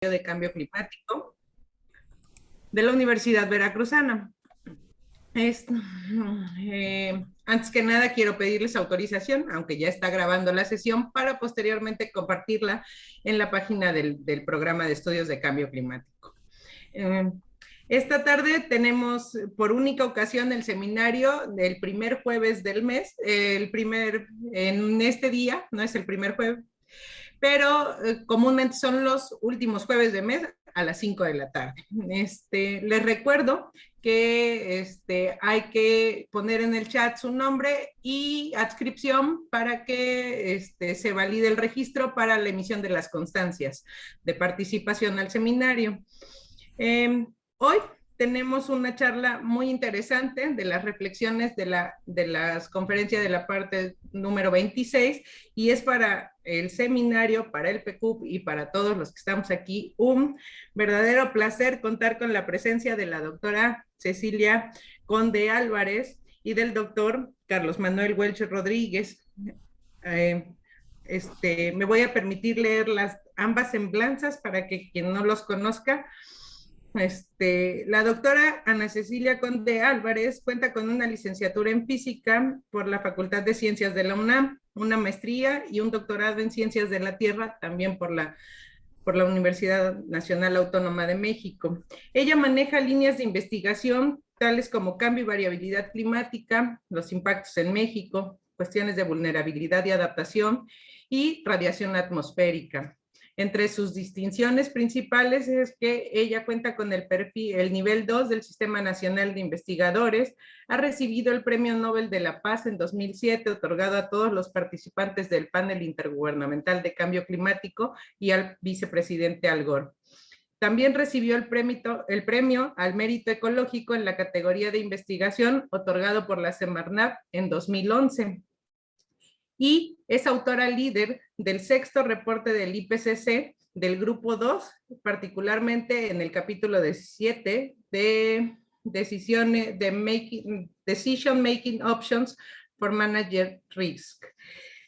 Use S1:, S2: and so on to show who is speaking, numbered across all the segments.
S1: de Cambio Climático de la Universidad Veracruzana. Es, Antes que nada, quiero pedirles autorización, aunque ya está grabando la sesión, para posteriormente compartirla en la página del programa de estudios de cambio climático. Eh, esta tarde tenemos por única ocasión el seminario del primer jueves del mes, en este día, no es el primer jueves, pero comúnmente son los últimos jueves de mes a las 5 de la tarde. Les recuerdo que hay que poner en el chat su nombre y adscripción para que se valide el registro para la emisión de las constancias de participación al seminario. Hoy tenemos una charla muy interesante de las reflexiones de las conferencias de la parte número 26 y es para el seminario, para el PQP y para todos los que estamos aquí un verdadero placer contar con la presencia de la doctora Cecilia Conde Álvarez y del doctor Carlos Manuel Welch Rodríguez. Eh, Me voy a permitir leer ambas semblanzas para que quien no los conozca. La doctora Ana Cecilia Conde Álvarez cuenta con una licenciatura en física por la Facultad de Ciencias de la UNAM, una maestría y un doctorado en Ciencias de la Tierra también por la Universidad Nacional Autónoma de México. Ella maneja líneas de investigación tales como cambio y variabilidad climática, los impactos en México, cuestiones de vulnerabilidad y adaptación y radiación atmosférica. Entre sus distinciones principales es que ella cuenta con el nivel 2 del Sistema Nacional de Investigadores, ha recibido el Premio Nobel de la Paz en 2007, otorgado a todos los participantes del panel intergubernamental de cambio climático y al vicepresidente Al Gore. También recibió el premio al mérito ecológico en la categoría de investigación, otorgado por la Semarnat en 2011. Y es autora líder del sexto reporte del IPCC del grupo 2, particularmente en el capítulo 17 de Decision Making Options for Manager Risk.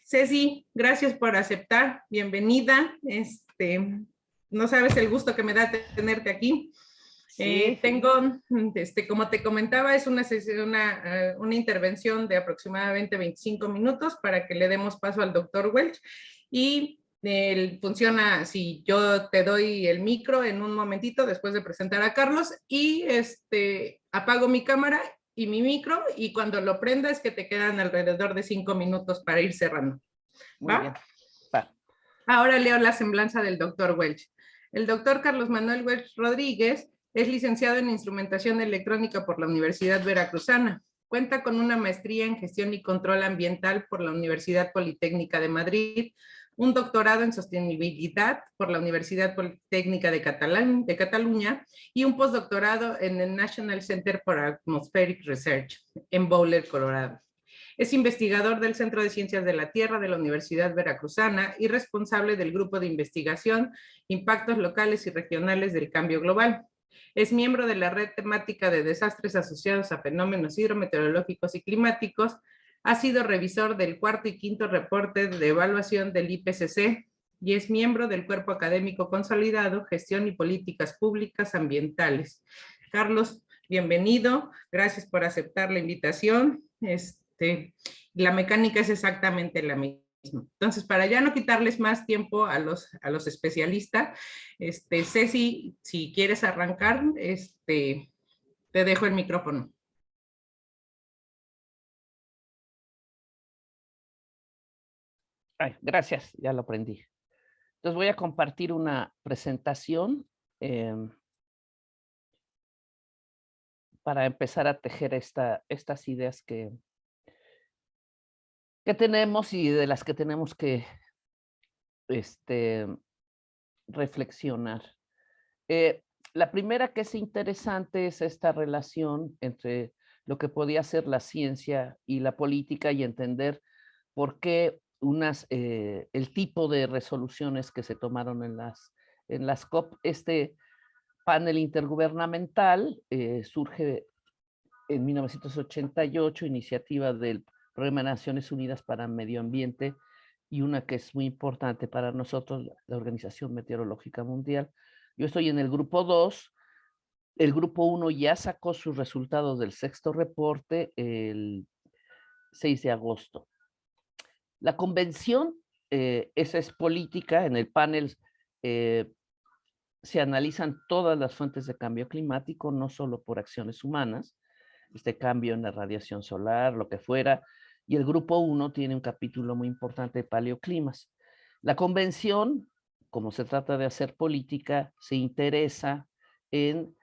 S1: Ceci, gracias por aceptar, bienvenida. No sabes el gusto que me da tenerte aquí.
S2: Sí.
S1: Tengo, como te comentaba, es una intervención de aproximadamente 25 minutos para que le demos paso al doctor Welch y funciona si yo te doy el micro en un momentito después de presentar a Carlos y apago mi cámara y mi micro y cuando lo prenda es que te quedan alrededor de 5 minutos para ir cerrando.
S2: Muy bien.
S1: Va. Ahora leo la semblanza del doctor Welch. El doctor Carlos Manuel Welch Rodríguez es licenciado en Instrumentación Electrónica por la Universidad Veracruzana. Cuenta con una maestría en Gestión y Control Ambiental por la Universidad Politécnica de Madrid, un doctorado en Sostenibilidad por la Universidad Politécnica de Cataluña y un postdoctorado en el National Center for Atmospheric Research en Boulder, Colorado. Es investigador del Centro de Ciencias de la Tierra de la Universidad Veracruzana y responsable del Grupo de Investigación Impactos Locales y Regionales del Cambio Global. Es miembro de la Red Temática de Desastres Asociados a Fenómenos Hidrometeorológicos y Climáticos. Ha sido revisor del cuarto y quinto reporte de evaluación del IPCC y es miembro del Cuerpo Académico Consolidado, Gestión y Políticas Públicas Ambientales. Carlos, bienvenido. Gracias por aceptar la invitación. La mecánica es exactamente la misma. Entonces, para ya no quitarles más tiempo a los especialistas, Ceci, si quieres arrancar, te dejo el micrófono.
S2: Ay, gracias, ya lo aprendí. Entonces voy a compartir una presentación para empezar a tejer estas ideas que tenemos y de las que tenemos que reflexionar. La primera que es interesante es esta relación entre lo que podía ser la ciencia y la política y entender por qué el tipo de resoluciones que se tomaron en las COP. Este panel intergubernamental surge en 1988, iniciativa del Programa de Naciones Unidas para Medio Ambiente y una que es muy importante para nosotros, la Organización Meteorológica Mundial, Yo estoy en el grupo 2. El grupo 1 ya sacó sus resultados del sexto reporte el 6 de agosto. La convención, esa es política. En el panel se analizan todas las fuentes de cambio climático, no solo por acciones humanas, este cambio en la radiación solar, lo que fuera, y el grupo 1 tiene un capítulo muy importante de paleoclimas. La convención, como se trata de hacer política, se interesa en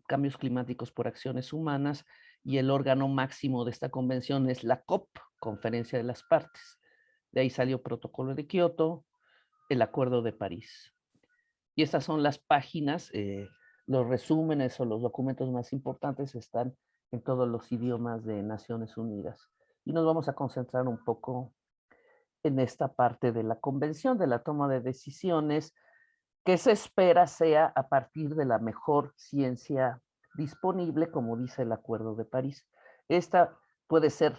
S2: cambios climáticos por acciones humanas, y el órgano máximo de esta convención es la COP, Conferencia de las Partes. De ahí salió el Protocolo de Kioto, el Acuerdo de París. Y estas son las páginas, los resúmenes o los documentos más importantes están en todos los idiomas de Naciones Unidas. Y nos vamos a concentrar un poco en esta parte de la convención, de la toma de decisiones, que se espera sea a partir de la mejor ciencia disponible, como dice el Acuerdo de París. Esta puede ser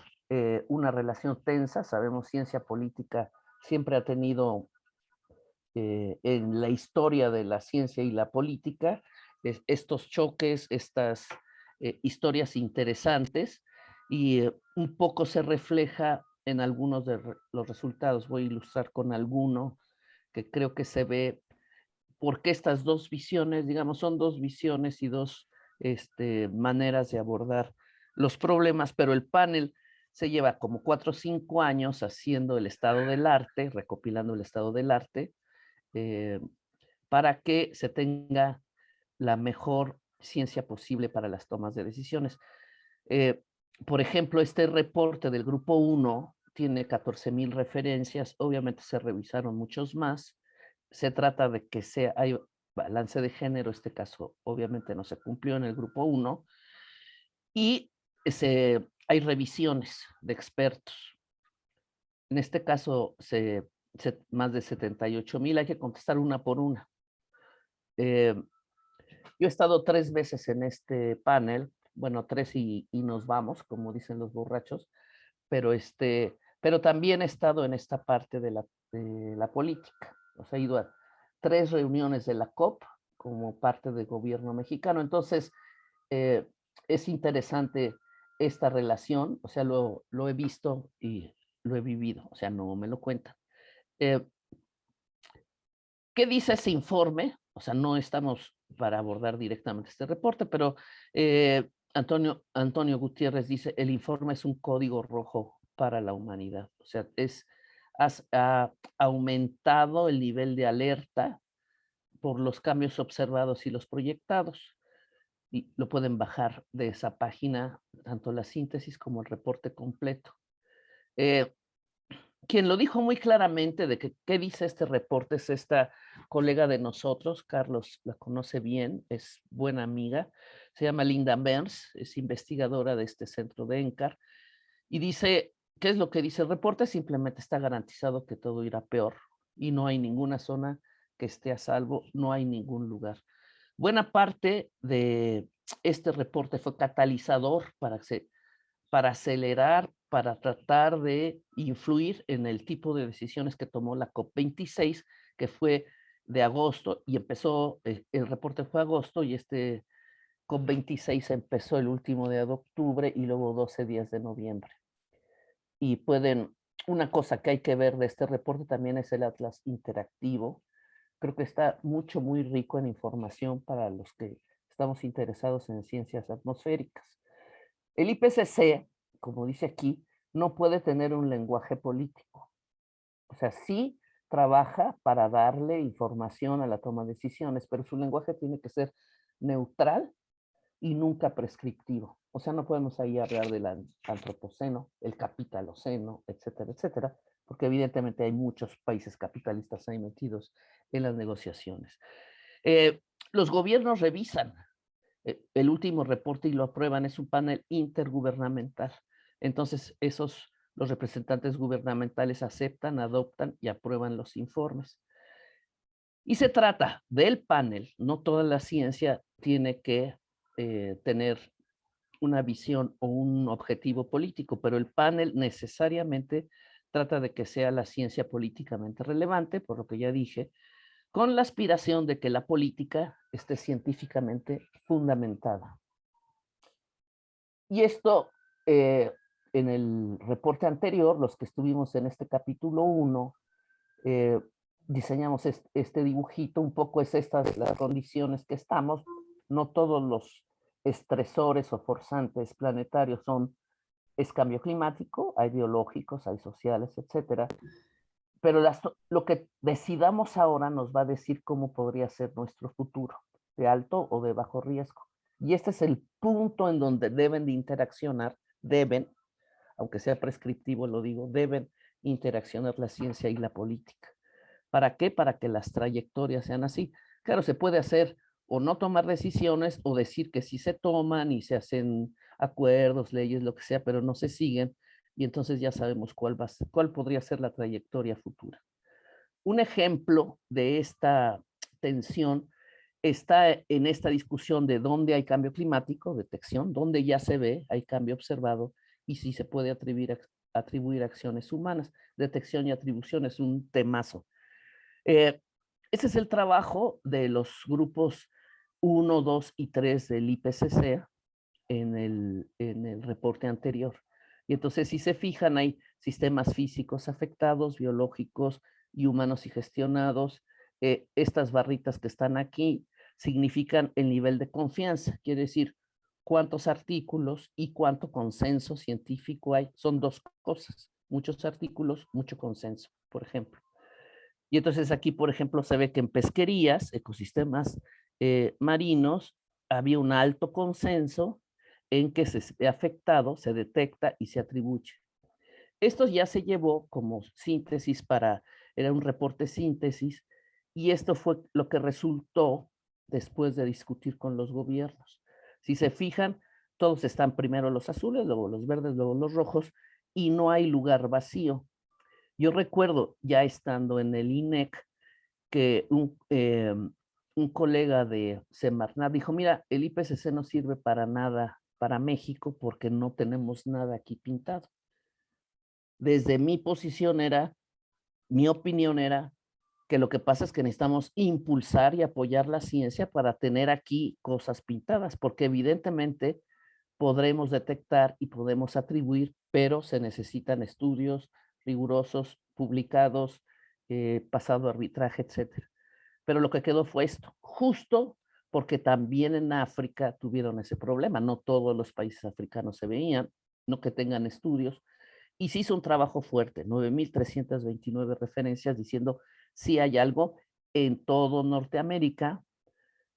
S2: una relación tensa. Sabemos, ciencia política siempre ha tenido en la historia de la ciencia y la política estos choques, estas historias interesantes, y un poco se refleja en algunos de los resultados. Voy a ilustrar con alguno que creo que se ve porque estas dos visiones, digamos, son dos visiones y dos maneras de abordar los problemas, pero el panel se lleva como 4 o 5 años haciendo el estado del arte, recopilando el estado del arte, eh, para que se tenga la mejor ciencia posible para las tomas de decisiones. Eh, por ejemplo, este reporte del grupo 1 tiene 14,000 referencias, obviamente se revisaron muchos más. Se trata de que hay balance de género, este caso obviamente no se cumplió en el grupo 1, y hay revisiones de expertos. En este caso, más de 78,000, hay que contestar una por una. Eh, yo he estado 3 veces en este panel, bueno, 3 y nos vamos, como dicen los borrachos, pero también he estado en esta parte de la política. O sea, he ido a 3 reuniones de la COP como parte del gobierno mexicano. Entonces, eh, es interesante esta relación. O sea, lo he visto y lo he vivido, o sea, no me lo cuentan. Eh, ¿Qué dice ese informe? O sea, no estamos para abordar directamente este reporte, pero Antonio Gutiérrez dice: el informe es un código rojo para la humanidad. O sea, ha aumentado el nivel de alerta por los cambios observados y los proyectados. Y lo pueden bajar de esa página, tanto la síntesis como el reporte completo. Eh, Quien lo dijo muy claramente de que qué dice este reporte es esta colega de nosotros. Carlos la conoce bien, es buena amiga, se llama Linda Burns, es investigadora de este centro de ENCAR, y dice, ¿qué es lo que dice el reporte? Simplemente está garantizado que todo irá peor y no hay ninguna zona que esté a salvo, no hay ningún lugar. Buena parte de este reporte fue catalizador para acelerar, para tratar de influir en el tipo de decisiones que tomó la COP26, que fue de agosto, y empezó, el reporte fue agosto, y este COP26 empezó el último día de octubre y luego 12 días de noviembre. Y una cosa que hay que ver de este reporte también es el atlas interactivo. Creo que está muy rico en información para los que estamos interesados en ciencias atmosféricas. El IPCC, como dice aquí, no puede tener un lenguaje político. O sea, sí trabaja para darle información a la toma de decisiones, pero su lenguaje tiene que ser neutral y nunca prescriptivo. O sea, no podemos ahí hablar del antropoceno, el capitaloceno, etcétera, etcétera, porque evidentemente hay muchos países capitalistas ahí metidos en las negociaciones. Eh, los gobiernos revisan el último reporte y lo aprueban. Es un panel intergubernamental. Entonces, los representantes gubernamentales aceptan, adoptan y aprueban los informes. Y se trata del panel. No toda la ciencia tiene que tener una visión o un objetivo político, pero el panel necesariamente trata de que sea la ciencia políticamente relevante, por lo que ya dije, con la aspiración de que la política esté científicamente fundamentada. Y esto, en el reporte anterior, los que estuvimos en este capítulo 1, diseñamos este dibujito, un poco es estas las condiciones que estamos, no todos los estresores o forzantes planetarios es cambio climático, hay biológicos, hay sociales, etcétera, pero lo que decidamos ahora nos va a decir cómo podría ser nuestro futuro, de alto o de bajo riesgo. Y este es el punto en donde deben de interaccionar, aunque sea prescriptivo lo digo, deben interaccionar la ciencia y la política. ¿Para qué? Para que las trayectorias sean así. Claro, se puede hacer o no tomar decisiones o decir que sí se toman y se hacen acuerdos, leyes, lo que sea, pero no se siguen y entonces ya sabemos cuál podría ser la trayectoria futura. Un ejemplo de esta tensión está en esta discusión de dónde hay cambio climático, detección, dónde ya se ve, hay cambio observado y si se puede atribuir acciones humanas. Detección y atribución es un temazo. Ese es el trabajo de los grupos 1, 2 y 3 del IPCC en el reporte anterior. Y entonces, si se fijan, hay sistemas físicos afectados, biológicos y humanos y gestionados. Estas barritas que están aquí significan el nivel de confianza, quiere decir cuántos artículos y cuánto consenso científico hay. Son dos cosas, muchos artículos, mucho consenso, por ejemplo. Y entonces aquí, por ejemplo, se ve que en pesquerías, ecosistemas marinos, había un alto consenso en que se ve afectado, se detecta y se atribuye. Esto ya se llevó como síntesis era un reporte síntesis, y esto fue lo que resultó después de discutir con los gobiernos. Si se fijan, todos están primero los azules, luego los verdes, luego los rojos, y no hay lugar vacío. Yo recuerdo, ya estando en el INEC, que un colega de Semarnat dijo, mira, el IPCC no sirve para nada para México porque no tenemos nada aquí pintado. Desde mi posición mi opinión era que lo que pasa es que necesitamos impulsar y apoyar la ciencia para tener aquí cosas pintadas, porque evidentemente podremos detectar y podemos atribuir, pero se necesitan estudios rigurosos, publicados, pasado arbitraje, etcétera. Pero lo que quedó fue esto, justo porque también en África tuvieron ese problema. No todos los países africanos se veían, no que tengan estudios, y se hizo un trabajo fuerte, 9.329 referencias diciendo si hay algo en todo Norteamérica,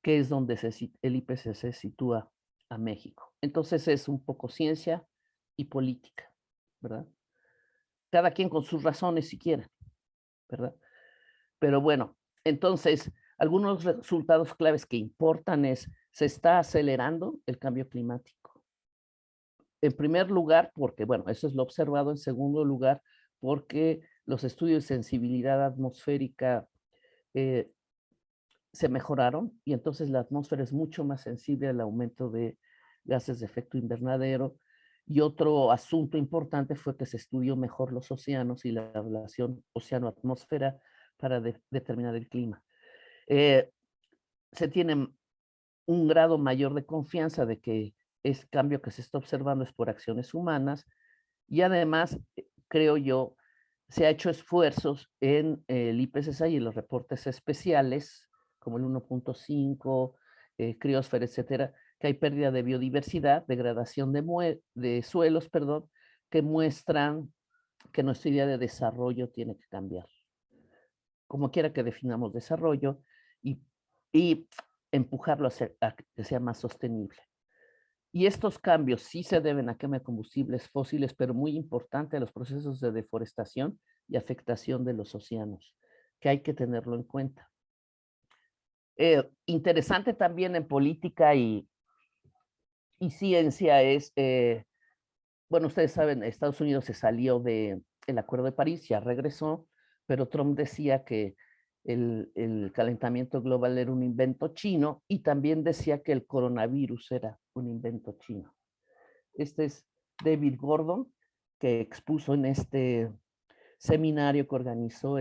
S2: que es donde el IPCC sitúa a México. Entonces es un poco ciencia y política, ¿verdad? Cada quien con sus razones si quiere, ¿verdad? Pero bueno, entonces, algunos resultados claves que importan se está acelerando el cambio climático. En primer lugar, porque, bueno, eso es lo observado. En segundo lugar, porque los estudios de sensibilidad atmosférica se mejoraron y entonces la atmósfera es mucho más sensible al aumento de gases de efecto invernadero. Y otro asunto importante fue que se estudió mejor los océanos y la relación océano-atmósfera para determinar el clima. Se tiene un grado mayor de confianza de que es cambio que se está observando es por acciones humanas, y además, creo yo, se ha hecho esfuerzos en el IPCC y en los reportes especiales, como el 1.5, criósfera, etcétera, que hay pérdida de biodiversidad, degradación de suelos, perdón, que muestran que nuestra idea de desarrollo tiene que cambiar. Como quiera que definamos desarrollo, y empujarlo a que sea más sostenible. Y estos cambios sí se deben a quema de combustibles fósiles, pero muy importante a los procesos de deforestación y afectación de los océanos, que hay que tenerlo en cuenta. Interesante también en política y ciencia es, bueno, ustedes saben, Estados Unidos se salió del Acuerdo de París, ya regresó, pero Trump decía que el calentamiento global era un invento chino y también decía que el coronavirus era un invento chino. Este es David Gordon, que expuso en este seminario que organizó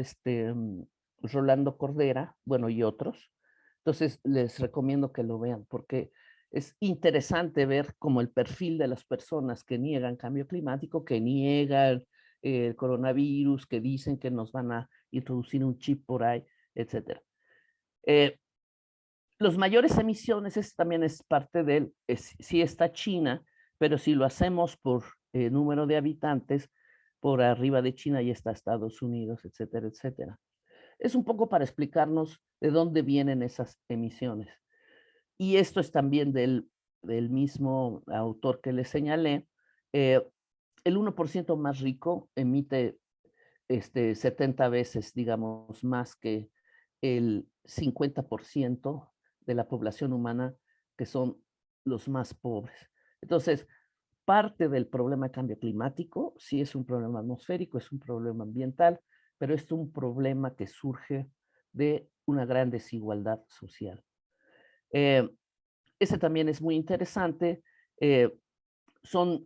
S2: Rolando Cordera, bueno, y otros. Entonces, les recomiendo que lo vean porque es interesante ver como el perfil de las personas que niegan cambio climático, que niegan el coronavirus, que dicen que nos van a introducir un chip por ahí, etcétera. Eh, los mayores emisiones, es, también es parte del, sí está China, pero si lo hacemos por número de habitantes, por arriba de China ya está Estados Unidos, etcétera, etcétera. Es un poco para explicarnos de dónde vienen esas emisiones. Y esto es también del mismo autor que le señalé. eh, el 1% más rico emite 70 veces, digamos, más que el 50% de la población humana, que son los más pobres. Entonces, parte del problema de cambio climático sí es un problema atmosférico, es un problema ambiental, pero es un problema que surge de una gran desigualdad social. Eh, ese también es muy interesante. eh, son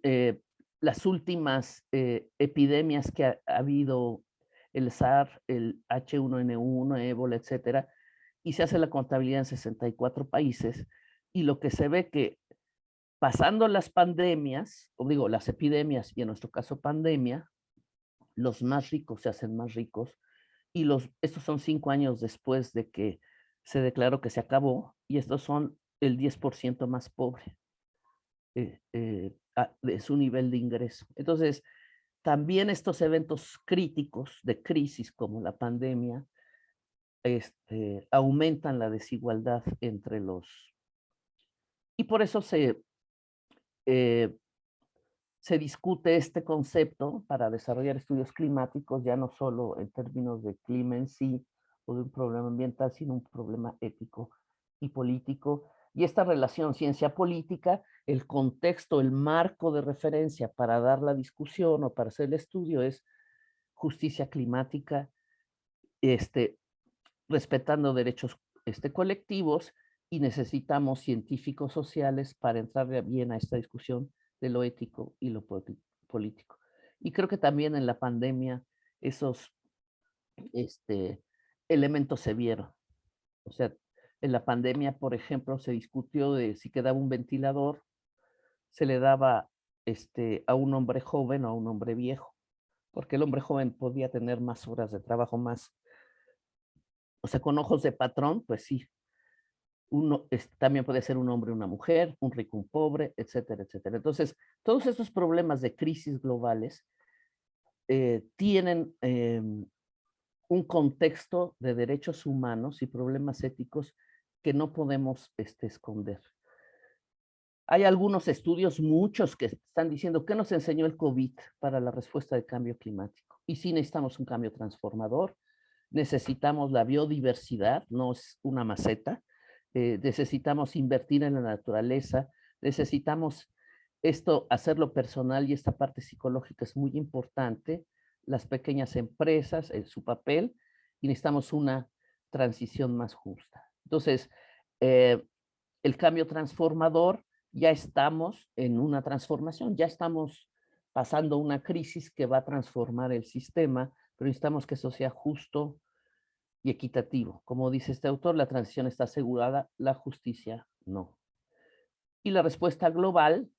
S2: las últimas epidemias que ha habido, el SARS, el H1N1, ébola, etcétera, y se hace la contabilidad en 64 países, y lo que se ve que pasando las pandemias, o digo, las epidemias, y en nuestro caso pandemia, los más ricos se hacen más ricos, y estos son 5 años después de que se declaró que se acabó, y estos son el 10% más pobre de su nivel de ingreso. Entonces, también estos eventos críticos de crisis como la pandemia aumentan la desigualdad entre los... Y por eso eh, se discute este concepto para desarrollar estudios climáticos, ya no solo en términos de clima en sí o de un problema ambiental, sino un problema ético y político. Y esta relación ciencia-política, el contexto, el marco de referencia para dar la discusión o para hacer el estudio es justicia climática, este, respetando derechos colectivos, y necesitamos científicos sociales para entrar bien a esta discusión de lo ético y lo político. Y creo que también en la pandemia esos este, elementos se vieron. O sea, en la pandemia, por ejemplo, se discutió de si quedaba un ventilador, se le daba a un hombre joven o a un hombre viejo, porque el hombre joven podía tener más horas de trabajo, más, o sea, con ojos de patrón, pues sí, uno también puede ser un hombre, una mujer, un rico, un pobre, etcétera, etcétera. Entonces, todos estos problemas de crisis globales tienen un contexto de derechos humanos y problemas éticos que no podemos esconder. Hay algunos estudios, muchos, que están diciendo qué nos enseñó el COVID para la respuesta del cambio climático. Y sí necesitamos un cambio transformador, necesitamos la biodiversidad, no es una maceta, necesitamos invertir en la naturaleza, necesitamos hacerlo personal, y esta parte psicológica es muy importante, las pequeñas empresas, su papel, y necesitamos una transición más justa. Entonces, eh, el cambio transformador, ya estamos en una transformación, ya estamos pasando una crisis que va a transformar el sistema, pero necesitamos que eso sea justo y equitativo. Como dice este autor, la transición está asegurada, la justicia no. Y la respuesta global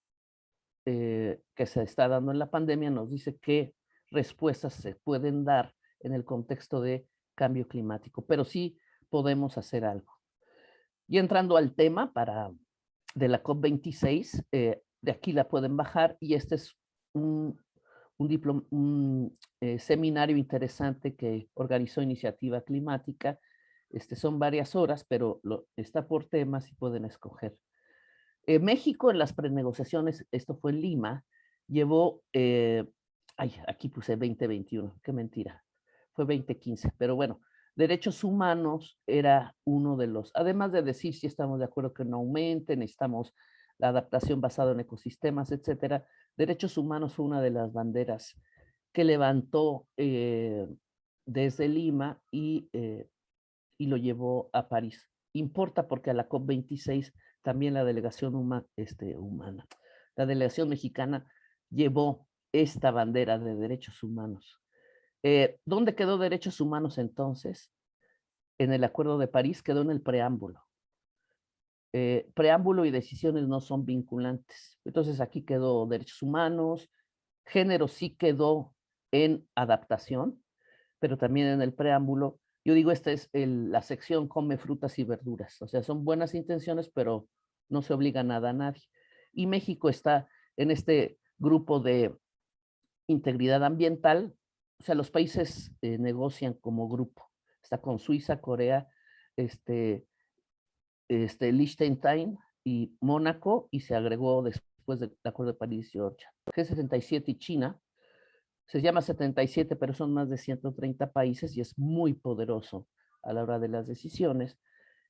S2: que se está dando en la pandemia nos dice qué respuestas se pueden dar en el contexto de cambio climático, pero sí podemos hacer algo. Y entrando al tema de la COP26, de aquí la pueden bajar, y este es un seminario interesante que organizó Iniciativa Climática. Son varias horas, pero está por temas y pueden escoger. México en las prenegociaciones, esto fue en Lima, llevó, aquí puse 2021, qué mentira, fue 2015, pero bueno, derechos humanos era uno de los, además de decir si estamos de acuerdo que no aumenten, necesitamos la adaptación basada en ecosistemas, etcétera, derechos humanos fue una de las banderas que levantó desde Lima y lo llevó a París. Importa porque a la COP26 también la delegación humana, la delegación mexicana llevó esta bandera de derechos humanos. ¿Dónde quedó derechos humanos entonces? en el Acuerdo de París quedó en el preámbulo. Preámbulo y decisiones no son vinculantes. Entonces aquí quedó derechos humanos, género sí quedó en adaptación, pero también en el preámbulo. Yo digo, esta es la sección come frutas y verduras. O sea, son buenas intenciones, pero no se obliga nada a nadie. Y México está en este grupo de integridad ambiental. O sea, los países negocian como grupo. Está con Suiza, Corea, Liechtenstein y Mónaco, y se agregó después del Acuerdo de París, Georgia. G77 y China, se llama 77, pero son más de 130 países y es muy poderoso a la hora de las decisiones.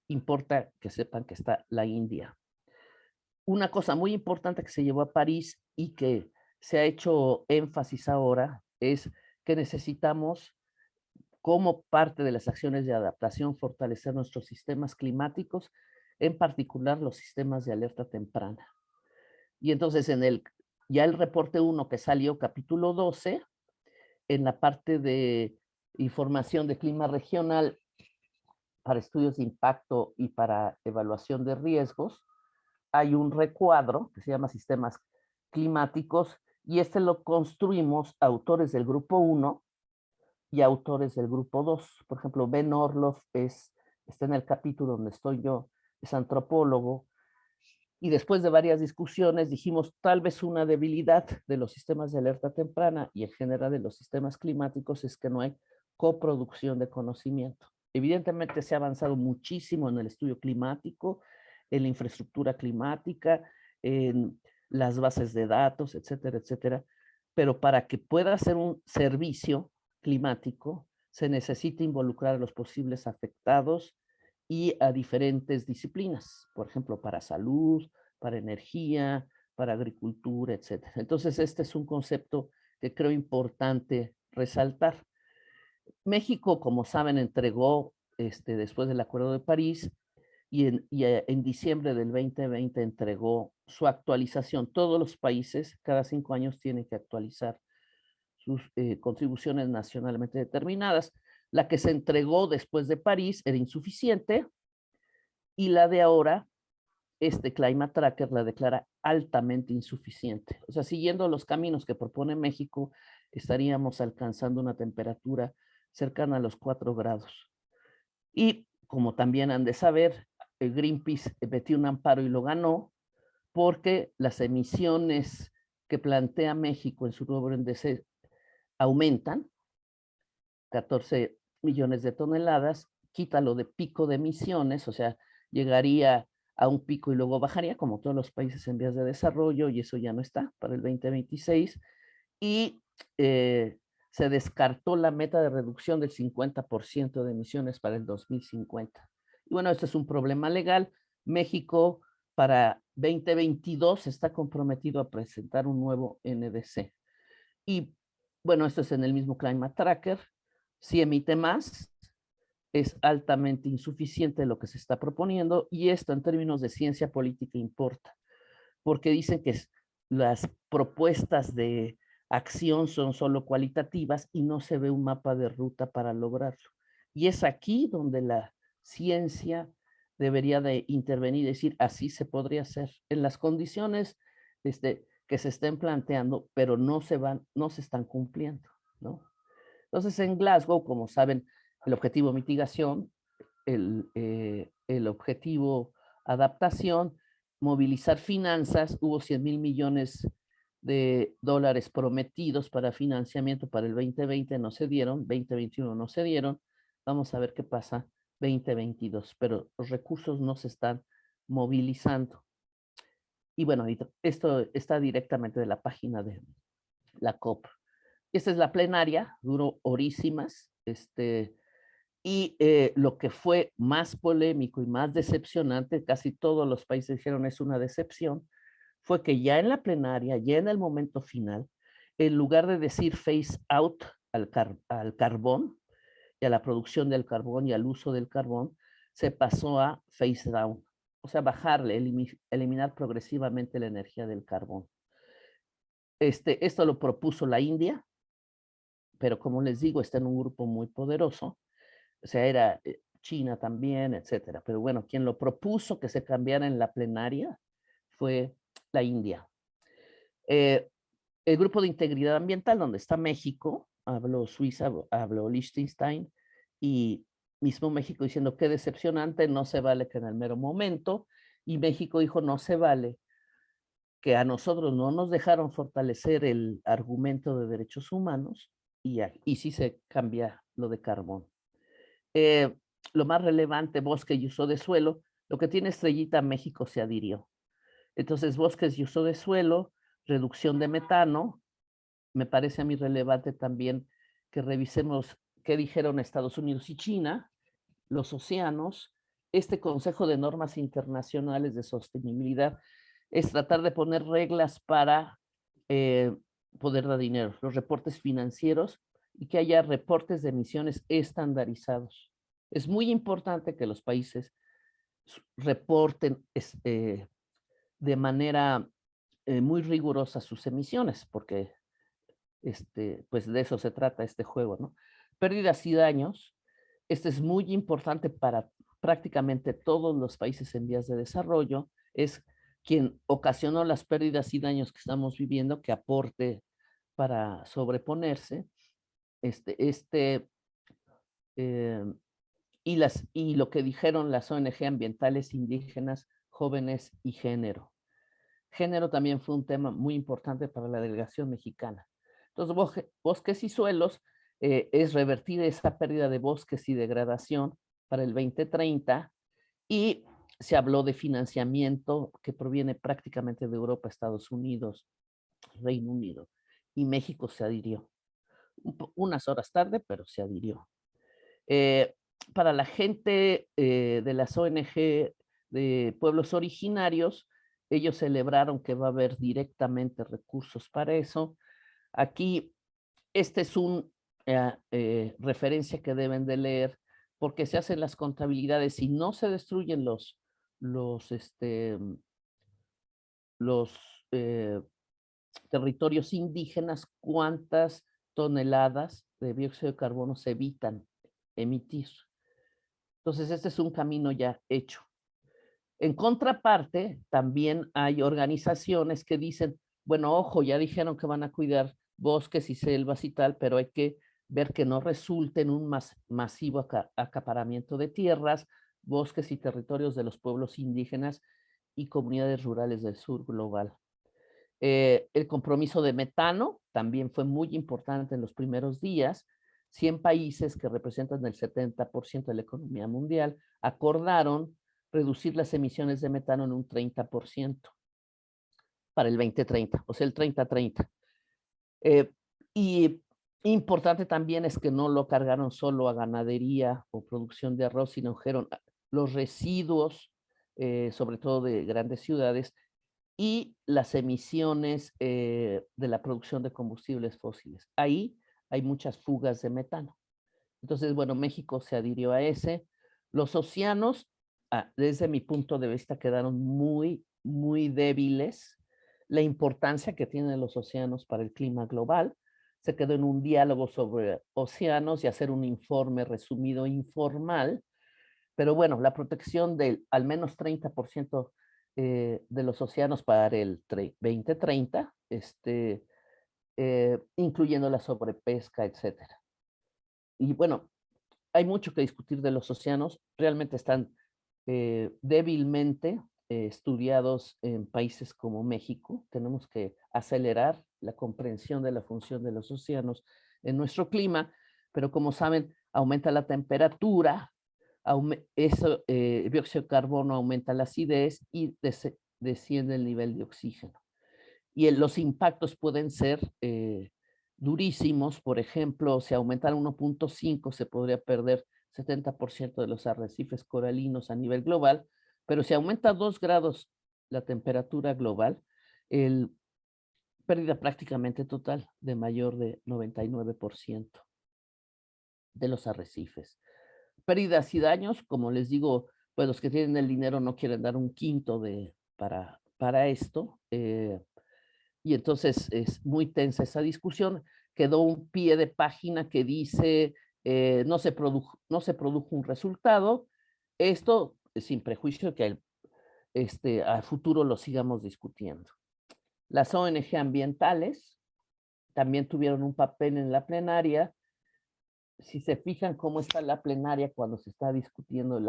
S2: Importa que sepan que está la India. Una cosa muy importante que se llevó a París y que se ha hecho énfasis ahora es que necesitamos, como parte de las acciones de adaptación, fortalecer nuestros sistemas climáticos, en particular los sistemas de alerta temprana. Y entonces ya el reporte 1 que salió, capítulo 12, en la parte de información de clima regional para estudios de impacto y para evaluación de riesgos, hay un recuadro que se llama sistemas climáticos, y este lo construimos autores del grupo 1 y autores del grupo 2. Por ejemplo, Ben Orloff está en el capítulo donde estoy yo, es antropólogo, y después de varias discusiones dijimos, tal vez una debilidad de los sistemas de alerta temprana y en general de los sistemas climáticos es que no hay coproducción de conocimiento. Evidentemente se ha avanzado muchísimo en el estudio climático, en la infraestructura climática, en las bases de datos, etcétera, etcétera, pero para que pueda ser un servicio climático se necesita involucrar a los posibles afectados y a diferentes disciplinas, por ejemplo, para salud, para energía, para agricultura, etcétera. Entonces, este es un concepto que creo importante resaltar. México, como saben, entregó después del Acuerdo de París en diciembre del 2020 entregó su actualización. Todos los países cada 5 años tienen que actualizar sus contribuciones nacionalmente determinadas. La que se entregó después de París era insuficiente y la de ahora, Climate Tracker, la declara altamente insuficiente. O sea, siguiendo los caminos que propone México, estaríamos alcanzando una temperatura cercana a los 4 grados. Y como también han de saber, Greenpeace metió un amparo y lo ganó porque las emisiones que plantea México en su nuevo índice aumentan 14 millones de toneladas, quítalo de pico de emisiones, o sea, llegaría a un pico y luego bajaría, como todos los países en vías de desarrollo, y eso ya no está para el 2026. Y se descartó la meta de reducción del 50% de emisiones para el 2050. Y bueno, este es un problema legal. México para 2022 está comprometido a presentar un nuevo NDC. Y bueno, esto es en el mismo Climate Tracker. Si emite más, es altamente insuficiente lo que se está proponiendo, y esto en términos de ciencia política importa, porque dicen que las propuestas de acción son solo cualitativas y no se ve un mapa de ruta para lograrlo. Y es aquí donde la ciencia debería de intervenir y decir, así se podría hacer, en las condiciones que se estén planteando, pero no se están cumpliendo, ¿no? Entonces, en Glasgow, como saben, el objetivo mitigación, el objetivo adaptación, movilizar finanzas, hubo 100,000 millones de dólares prometidos para financiamiento para el 2020, no se dieron, 2021 no se dieron, vamos a ver qué pasa 2022, pero los recursos no se están movilizando. Y bueno, esto está directamente de la página de la COP. Esta es la plenaria, duró horísimas, y lo que fue más polémico y más decepcionante, casi todos los países dijeron es una decepción, fue que ya en la plenaria, ya en el momento final, en lugar de decir phase out al carbón y a la producción del carbón y al uso del carbón, se pasó a phase down, o sea, bajarle, eliminar progresivamente la energía del carbón. Esto lo propuso la India, pero como les digo, está en un grupo muy poderoso. O sea, China también, etcétera. Pero bueno, quien lo propuso que se cambiara en la plenaria fue la India. Eh, el Grupo de Integridad Ambiental, donde está México, habló Suiza, habló Liechtenstein y mismo México diciendo qué decepcionante, no se vale que en el mero momento, y México dijo no se vale que a nosotros no nos dejaron fortalecer el argumento de derechos humanos y sí se cambia lo de carbón. Eh, lo más relevante, bosque y uso de suelo, lo que tiene Estrellita, México se adhirió. Entonces, bosques y uso de suelo, reducción de metano, me parece a mí relevante también que revisemos qué dijeron Estados Unidos y China, los océanos, este Consejo de Normas Internacionales de Sostenibilidad, es tratar de poner reglas para eh, poder dar dinero, los reportes financieros y que haya reportes de emisiones estandarizados. Es muy importante que los países reporten de manera muy rigurosa sus emisiones, porque pues de eso se trata este juego, ¿no? Pérdidas y daños. Este es muy importante para prácticamente todos los países en vías de desarrollo. Es quien ocasionó las pérdidas y daños que estamos viviendo, que aporte para sobreponerse. Este, este, eh, y lo que dijeron las ONG ambientales indígenas, jóvenes y género. Género también fue un tema muy importante para la delegación mexicana. Entonces, bosques y suelos es revertir esa pérdida de bosques y degradación para el 2030 y se habló de financiamiento que proviene prácticamente de Europa, Estados Unidos, Reino Unido y México se adhirió. Unas horas tarde, pero se adhirió. Eh, para la gente de las ONG de pueblos originarios, ellos celebraron que va a haber directamente recursos para eso. Aquí, este es un referencia que deben de leer porque se hacen las contabilidades y no se destruyen los, este, los eh, territorios indígenas, cuántas toneladas de dióxido de carbono se evitan emitir. Entonces, este es un camino ya hecho. En contraparte, también hay organizaciones que dicen, bueno, ojo, ya dijeron que van a cuidar bosques y selvas y tal, pero hay que ver que no resulte en un masivo acaparamiento de tierras, bosques y territorios de los pueblos indígenas y comunidades rurales del sur global. El compromiso de metano también fue muy importante en los primeros días. 100 países que representan el 70% de la economía mundial acordaron reducir las emisiones de metano en un 30% para el 2030, o sea, el 30-30. Y importante también es que no lo cargaron solo a ganadería o producción de arroz, sino que los residuos, sobre todo de grandes ciudades, y las emisiones de la producción de combustibles fósiles. Ahí hay muchas fugas de metano. Entonces, bueno, México se adhirió a ese. Los océanos, desde mi punto de vista, quedaron muy, muy débiles. La importancia que tienen los océanos para el clima global se quedó en un diálogo sobre océanos y hacer un informe resumido informal. Pero bueno, la protección del al menos 30% de los océanos para el 2030, incluyendo la sobrepesca, etcétera. Y bueno, hay mucho que discutir de los océanos. Realmente están débilmente estudiados en países como México. Tenemos que acelerar la comprensión de la función de los océanos en nuestro clima, pero como saben, aumenta la temperatura, eso, el dióxido de carbono aumenta la acidez y desciende el nivel de oxígeno. Y los impactos pueden ser durísimos. Por ejemplo, si aumentara 1.5 se podría perder 70% de los arrecifes coralinos a nivel global, pero si aumenta 2 grados la temperatura global, el pérdida prácticamente total de mayor de 99% de los arrecifes. Pérdidas y daños, como les digo, pues los que tienen el dinero no quieren dar un quinto para esto. Y entonces es muy tensa esa discusión. Quedó un pie de página que dice no se produjo un resultado. Esto sin prejuicio que a futuro lo sigamos discutiendo. Las ONG ambientales también tuvieron un papel en la plenaria. Si se fijan cómo está la plenaria cuando se está discutiendo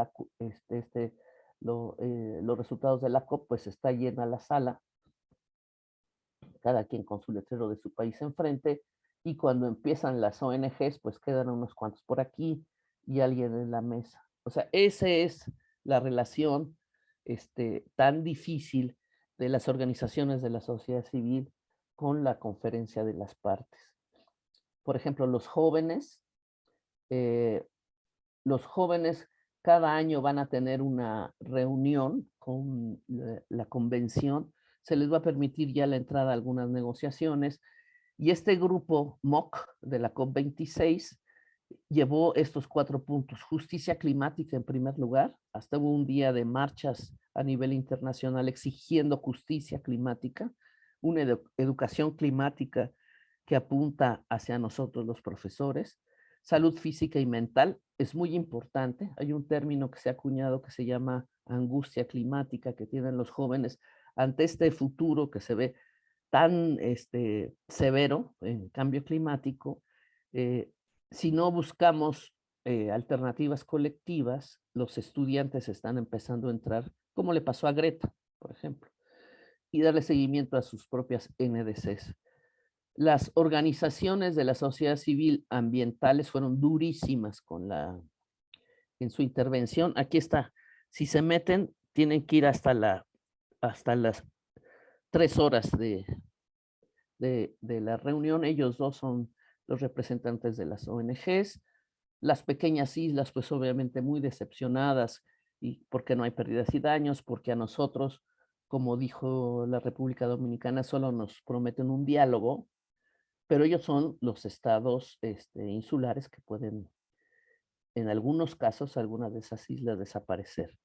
S2: los resultados de la COP, pues está llena la sala, cada quien con su letrero de su país enfrente, y cuando empiezan las ONGs, pues quedan unos cuantos por aquí y alguien en la mesa. O sea, esa es la relación tan difícil de las organizaciones de la sociedad civil con la conferencia de las partes. Por ejemplo, eh, los jóvenes cada año van a tener una reunión con la convención, se les va a permitir ya la entrada a algunas negociaciones, y este grupo MOC de la COP26 llevó estos 4 puntos: justicia climática en primer lugar, hasta hubo un día de marchas a nivel internacional exigiendo justicia climática, una educación climática que apunta hacia nosotros los profesores, salud física y mental, es muy importante. Hay un término que se ha acuñado que se llama angustia climática que tienen los jóvenes ante este futuro que se ve tan severo en cambio climático. eh, si no buscamos alternativas colectivas, los estudiantes están empezando a entrar, como le pasó a Greta, por ejemplo, y darle seguimiento a sus propias NDCs. Las organizaciones de la sociedad civil ambientales fueron durísimas en su intervención. Aquí está, si se meten, tienen que ir hasta las 3 horas de la reunión. Ellos dos son los representantes de las ONGs. Las pequeñas islas, pues obviamente muy decepcionadas, y porque no hay pérdidas y daños, porque a nosotros, como dijo la República Dominicana, solo nos prometen un diálogo, pero ellos son los estados insulares que pueden, en algunos casos, algunas de esas islas desaparecer.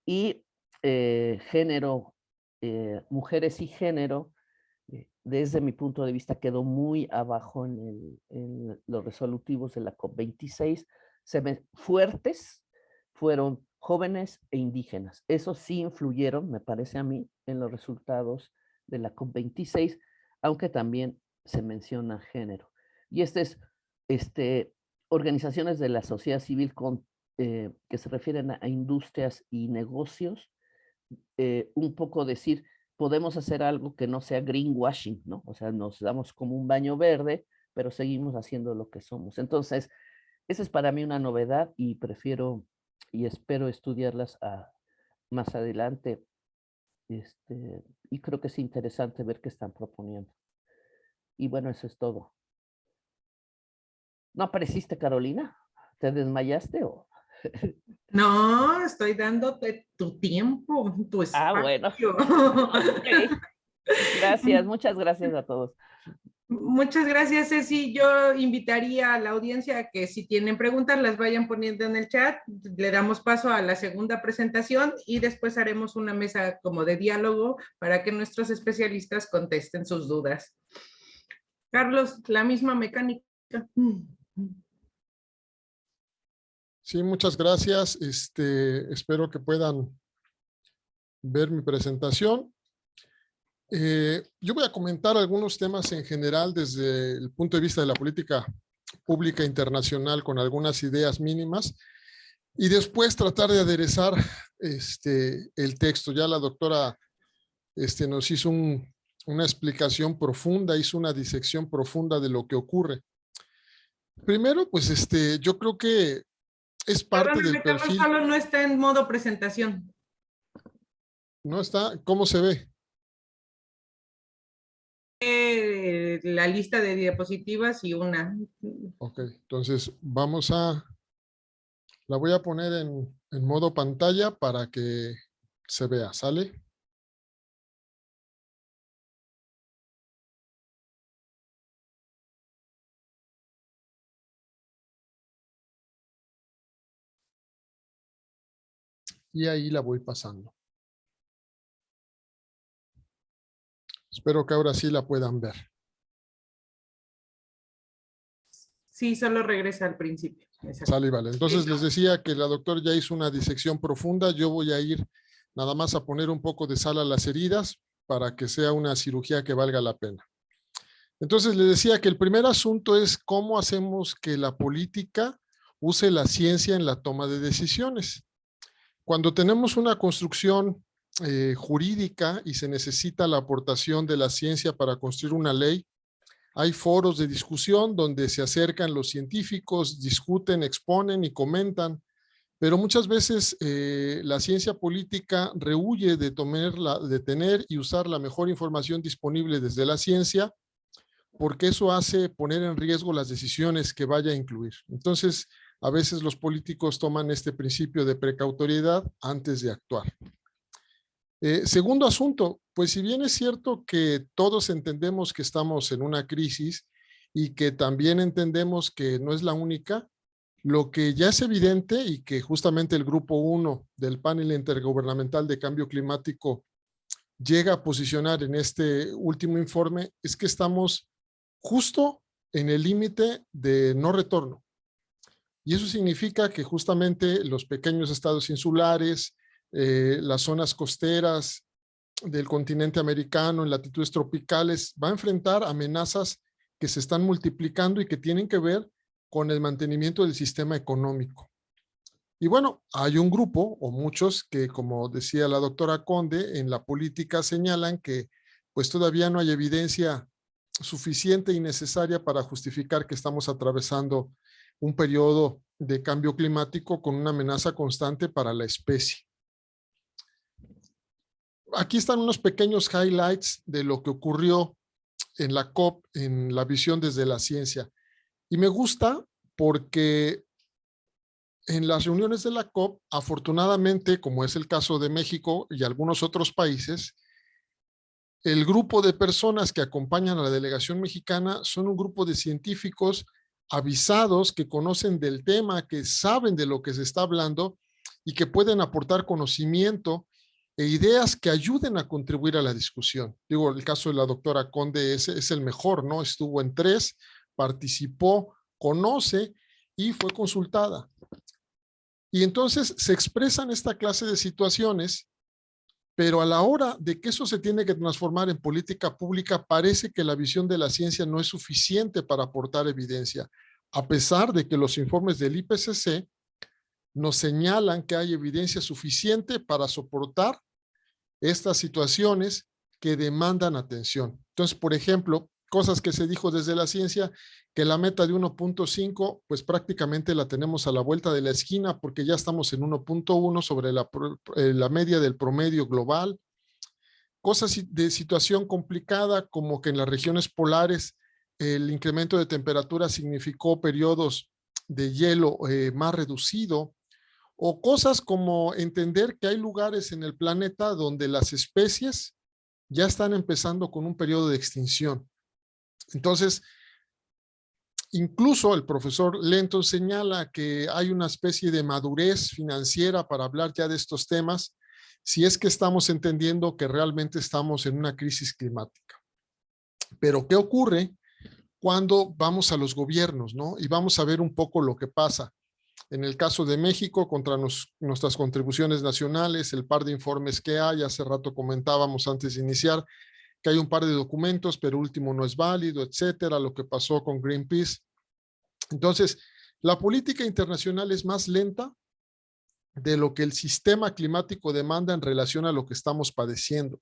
S2: Y género, mujeres y género, desde mi punto de vista, quedó muy abajo en los resolutivos de la COP26. Fuertes fueron jóvenes e indígenas. Esos sí influyeron, me parece a mí, en los resultados de la COP26, aunque también se menciona género. Y organizaciones de la sociedad civil que se refieren a industrias y negocios, un poco decir, podemos hacer algo que no sea greenwashing, ¿no? O sea, nos damos como un baño verde, pero seguimos haciendo lo que somos. Entonces, esa es para mí una novedad y prefiero y espero estudiarlas más adelante. Y creo que es interesante ver qué están proponiendo. Y bueno, eso es todo. ¿No apareciste, Carolina? ¿Te desmayaste o?
S1: No, estoy dándote tu tiempo, tu
S2: Ah, bueno.
S1: espacio.
S2: Ok. Gracias, muchas gracias a todos.
S1: Muchas gracias, Ceci. Yo invitaría a la audiencia a que si tienen preguntas las vayan poniendo en el chat. Le damos paso a la segunda presentación y después haremos una mesa como de diálogo para que nuestros especialistas contesten sus dudas. Carlos, la misma mecánica.
S3: Sí, muchas gracias. Espero que puedan ver mi presentación. Yo voy a comentar algunos temas en general desde el punto de vista de la política pública internacional con algunas ideas mínimas y después tratar de aderezar el texto. Ya la doctora nos hizo una explicación profunda, hizo una disección profunda de lo que ocurre. Primero, pues yo creo que es parte del
S1: Perdóname, Carlos,
S3: perfil.
S1: solo no está en modo presentación.
S3: ¿No está? ¿Cómo se ve?
S1: La lista de diapositivas y una.
S3: Ok, entonces la voy a poner en modo pantalla para que se vea, ¿sale? Y ahí la voy pasando. Espero que ahora sí la puedan ver.
S1: Sí, solo regresa al principio. Exacto.
S3: Sale, vale. Entonces les decía que la doctora ya hizo una disección profunda. Yo voy a ir nada más a poner un poco de sal a las heridas para que sea una cirugía que valga la pena. Entonces les decía que el primer asunto es cómo hacemos que la política use la ciencia en la toma de decisiones. Cuando tenemos una construcción jurídica y se necesita la aportación de la ciencia para construir una ley, hay foros de discusión donde se acercan los científicos, discuten, exponen y comentan, pero muchas veces la ciencia política rehúye de tener y usar la mejor información disponible desde la ciencia, porque eso hace poner en riesgo las decisiones que vaya a incluir. Entonces, a veces los políticos toman este principio de precautoriedad antes de actuar. Segundo asunto, pues si bien es cierto que todos entendemos que estamos en una crisis y que también entendemos que no es la única, lo que ya es evidente y que justamente el grupo 1 del panel intergubernamental de cambio climático llega a posicionar en este último informe es que estamos justo en el límite de no retorno. Y eso significa que justamente los pequeños estados insulares, las zonas costeras del continente americano en latitudes tropicales va a enfrentar amenazas que se están multiplicando y que tienen que ver con el mantenimiento del sistema económico. Y bueno, hay un grupo o muchos que, como decía la doctora Conde, en la política señalan que pues todavía no hay evidencia suficiente y necesaria para justificar que estamos atravesando un periodo de cambio climático con una amenaza constante para la especie. Aquí están unos pequeños highlights de lo que ocurrió en la COP, en la visión desde la ciencia. Y me gusta porque en las reuniones de la COP, afortunadamente, como es el caso de México y algunos otros países, el grupo de personas que acompañan a la delegación mexicana son un grupo de científicos avisados, que conocen del tema, que saben de lo que se está hablando y que pueden aportar conocimiento e ideas que ayuden a contribuir a la discusión. Digo, el caso de la doctora Conde es el mejor, ¿no? Estuvo en 3, participó, conoce y fue consultada. Y entonces se expresan esta clase de situaciones, pero a la hora de que eso se tiene que transformar en política pública, parece que la visión de la ciencia no es suficiente para aportar evidencia, a pesar de que los informes del IPCC nos señalan que hay evidencia suficiente para soportar estas situaciones que demandan atención. Entonces, por ejemplo, cosas que se dijo desde la ciencia, que la meta de 1.5, pues prácticamente la tenemos a la vuelta de la esquina, porque ya estamos en 1.1 sobre la media del promedio global. Cosas de situación complicada, como que en las regiones polares el incremento de temperatura significó periodos de hielo más reducido, o cosas como entender que hay lugares en el planeta donde las especies ya están empezando con un periodo de extinción. Entonces, incluso el profesor Lenton señala que hay una especie de madurez financiera para hablar ya de estos temas, si es que estamos entendiendo que realmente estamos en una crisis climática. Pero, ¿qué ocurre cuando vamos a los gobiernos, ¿no? Y vamos a ver un poco lo que pasa. En el caso de México, contra nuestras contribuciones nacionales, el par de informes que hay, hace rato comentábamos antes de iniciar, que hay un par de documentos, pero último no es válido, etcétera, lo que pasó con Greenpeace. Entonces, la política internacional es más lenta de lo que el sistema climático demanda en relación a lo que estamos padeciendo.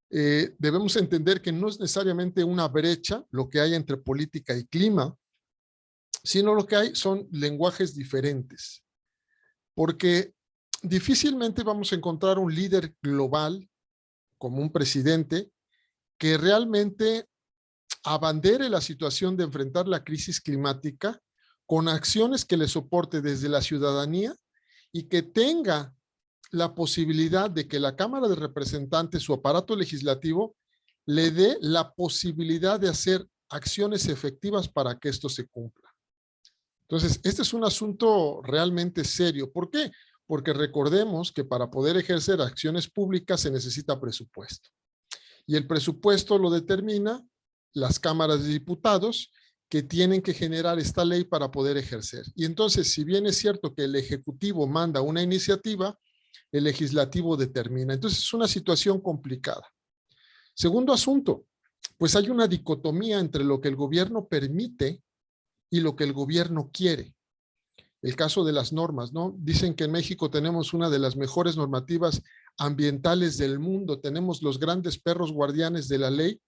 S3: Debemos entender que no es necesariamente una brecha lo que hay entre política y clima, sino lo que hay son lenguajes diferentes, porque difícilmente vamos a encontrar un líder global como un presidente que realmente abandere la situación de enfrentar la crisis climática con acciones que le soporte desde la ciudadanía y que tenga la posibilidad de que la Cámara de Representantes, su aparato legislativo, le dé la posibilidad de hacer acciones efectivas para que esto se cumpla. Entonces, este es un asunto realmente serio. ¿Por qué? Porque recordemos que para poder ejercer acciones públicas se necesita presupuesto. Y el presupuesto lo determina las cámaras de diputados, que tienen que generar esta ley para poder ejercer. Y entonces, si bien es cierto que el Ejecutivo manda una iniciativa, el Legislativo determina. Entonces, es una situación complicada. Segundo asunto, pues hay una dicotomía entre lo que el gobierno permite y lo que el gobierno quiere. El caso de las normas, ¿no? Dicen que en México tenemos una de las mejores normativas ambientales del mundo, tenemos los grandes perros guardianes de la ley,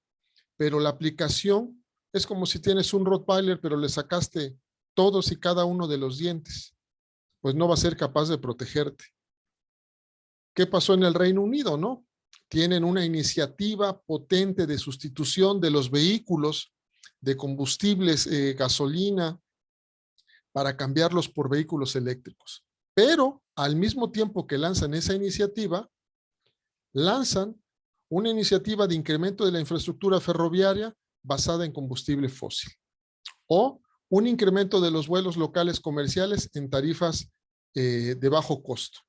S3: pero la aplicación es como si tienes un Rottweiler, pero le sacaste todos y cada uno de los dientes, pues no va a ser capaz de protegerte. ¿Qué pasó en el Reino Unido, no? Tienen una iniciativa potente de sustitución de los vehículos de combustibles, gasolina, para cambiarlos por vehículos eléctricos. Pero al mismo tiempo que lanzan esa iniciativa, lanzan una iniciativa de incremento de la infraestructura ferroviaria basada en combustible fósil, o un incremento de los vuelos locales comerciales en tarifas de bajo costo.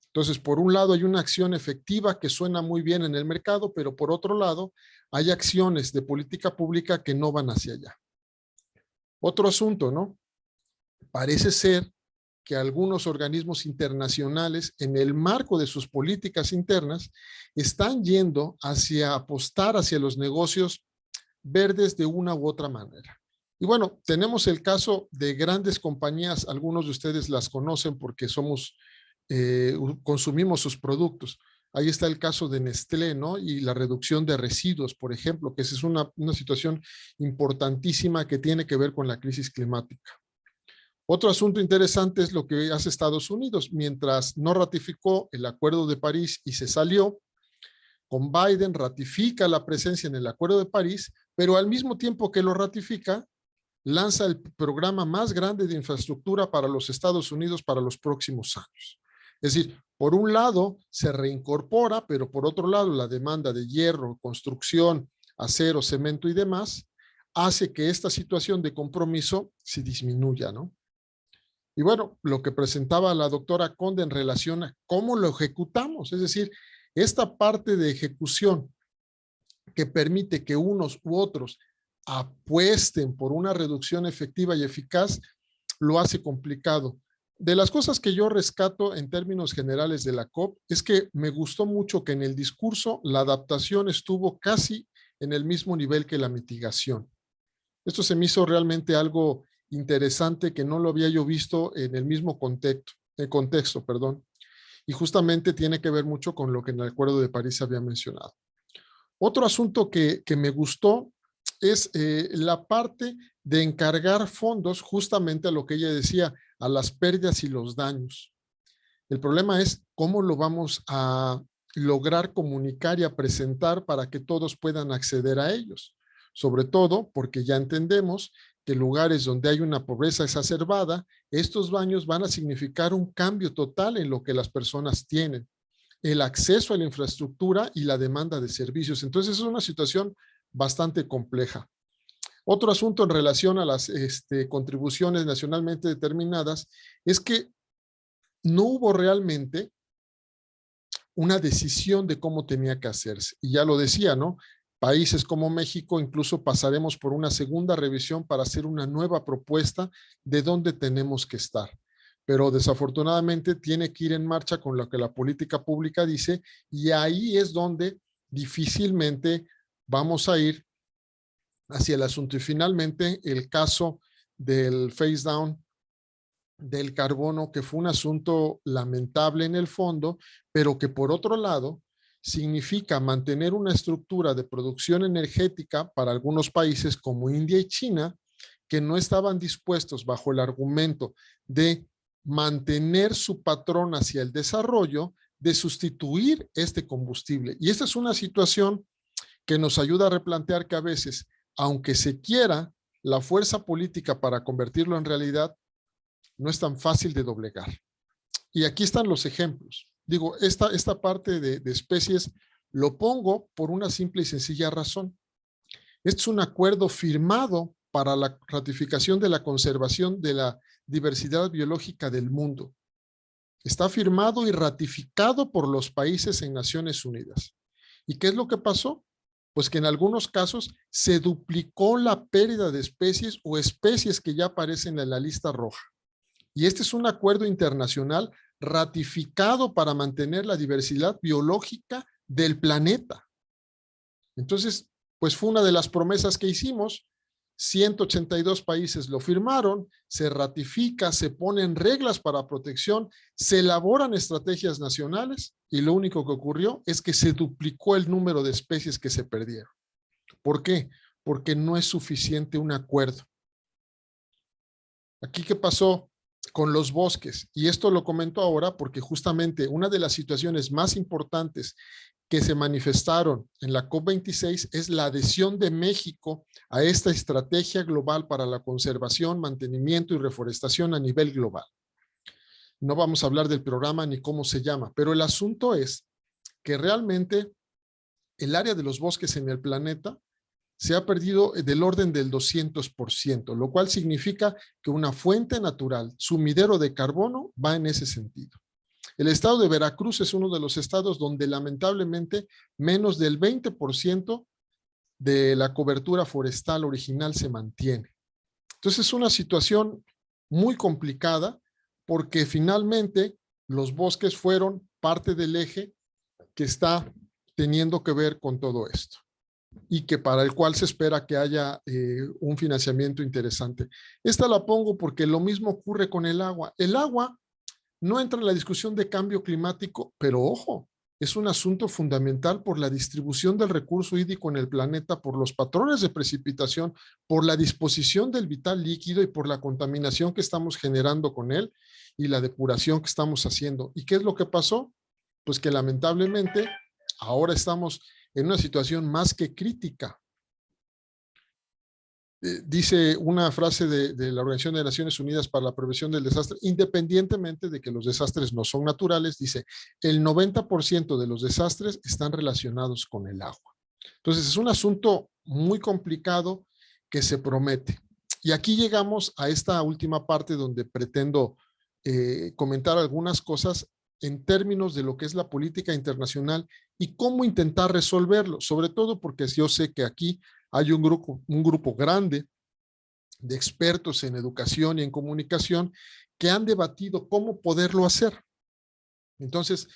S3: Entonces, por un lado hay una acción efectiva que suena muy bien en el mercado, pero por otro lado hay acciones de política pública que no van hacia allá. Otro asunto, ¿no? Parece ser que algunos organismos internacionales, en el marco de sus políticas internas, están yendo hacia apostar hacia los negocios verdes de una u otra manera. Y bueno, tenemos el caso de grandes compañías, algunos de ustedes las conocen porque consumimos sus productos. Ahí está el caso de Nestlé, ¿no? Y la reducción de residuos, por ejemplo, que esa es una situación importantísima que tiene que ver con la crisis climática. Otro asunto interesante es lo que hace Estados Unidos. Mientras no ratificó el Acuerdo de París y se salió, con Biden ratifica la presencia en el Acuerdo de París, pero al mismo tiempo que lo ratifica, lanza el programa más grande de infraestructura para los Estados Unidos para los próximos años. Es decir, por un lado se reincorpora, pero por otro lado la demanda de hierro, construcción, acero, cemento y demás, hace que esta situación de compromiso se disminuya, ¿no? Y bueno, lo que presentaba la doctora Conde en relación a cómo lo ejecutamos, es decir, esta parte de ejecución que permite que unos u otros apuesten por una reducción efectiva y eficaz, lo hace complicado. De las cosas que yo rescato en términos generales de la COP es que me gustó mucho que en el discurso la adaptación estuvo casi en el mismo nivel que la mitigación. Esto se me hizo realmente algo interesante que no lo había yo visto en el mismo contexto, perdón. Y justamente tiene que ver mucho con lo que en el Acuerdo de París había mencionado. Otro asunto que me gustó es la parte de encargar fondos justamente a lo que ella decía, a las pérdidas y los daños. El problema es cómo lo vamos a lograr comunicar y a presentar para que todos puedan acceder a ellos. Sobre todo porque ya entendemos que lugares donde hay una pobreza exacerbada, estos daños van a significar un cambio total en lo que las personas tienen, el acceso a la infraestructura y la demanda de servicios. Entonces es una situación bastante compleja. Otro asunto en relación a las contribuciones nacionalmente determinadas es que no hubo realmente una decisión de cómo tenía que hacerse. Y ya lo decía, ¿no? Países como México incluso pasaremos por una segunda revisión para hacer una nueva propuesta de dónde tenemos que estar. Pero desafortunadamente tiene que ir en marcha con lo que la política pública dice y ahí es donde difícilmente vamos a ir hacia el asunto. Y finalmente el caso del phase down del carbono, que fue un asunto lamentable en el fondo, pero que por otro lado significa mantener una estructura de producción energética para algunos países como India y China, que no estaban dispuestos bajo el argumento de mantener su patrón hacia el desarrollo, de sustituir este combustible. Y esta es una situación que nos ayuda a replantear que a veces, aunque se quiera la fuerza política para convertirlo en realidad, no es tan fácil de doblegar. Y aquí están los ejemplos. Digo, esta parte de especies lo pongo por una simple y sencilla razón. Este es un acuerdo firmado para la ratificación de la conservación de la diversidad biológica del mundo. Está firmado y ratificado por los países en Naciones Unidas. ¿Y qué es lo que pasó? Pues que en algunos casos se duplicó la pérdida de especies o especies que ya aparecen en la lista roja. Y este es un acuerdo internacional ratificado para mantener la diversidad biológica del planeta. Entonces, pues fue una de las promesas que hicimos. 182 países lo firmaron, se ratifica, se ponen reglas para protección, se elaboran estrategias nacionales y lo único que ocurrió es que se duplicó el número de especies que se perdieron. ¿Por qué? Porque no es suficiente un acuerdo. Aquí, ¿qué pasó con los bosques? Y esto lo comento ahora porque justamente una de las situaciones más importantes que se manifestaron en la COP26 es la adhesión de México a esta estrategia global para la conservación, mantenimiento y reforestación a nivel global. No vamos a hablar del programa ni cómo se llama, pero el asunto es que realmente el área de los bosques en el planeta se ha perdido del orden del 200%, lo cual significa que una fuente natural, sumidero de carbono, va en ese sentido. El estado de Veracruz es uno de los estados donde lamentablemente menos del 20% de la cobertura forestal original se mantiene. Entonces es una situación muy complicada porque finalmente los bosques fueron parte del eje que está teniendo que ver con todo esto y que para el cual se espera que haya un financiamiento interesante. Esta la pongo porque lo mismo ocurre con el agua. El agua no entra en la discusión de cambio climático, pero ojo, es un asunto fundamental por la distribución del recurso hídrico en el planeta, por los patrones de precipitación, por la disposición del vital líquido y por la contaminación que estamos generando con él y la depuración que estamos haciendo. ¿Y qué es lo que pasó? Pues que lamentablemente ahora estamos en una situación más que crítica. Dice una frase de la Organización de Naciones Unidas para la Prevención del Desastre, independientemente de que los desastres no son naturales, dice, el 90% de los desastres están relacionados con el agua. Entonces, es un asunto muy complicado que se promete. Y aquí llegamos a esta última parte donde pretendo comentar algunas cosas en términos de lo que es la política internacional y cómo intentar resolverlo, sobre todo porque yo sé que aquí hay un grupo grande de expertos en educación y en comunicación que han debatido cómo poderlo hacer. Entonces,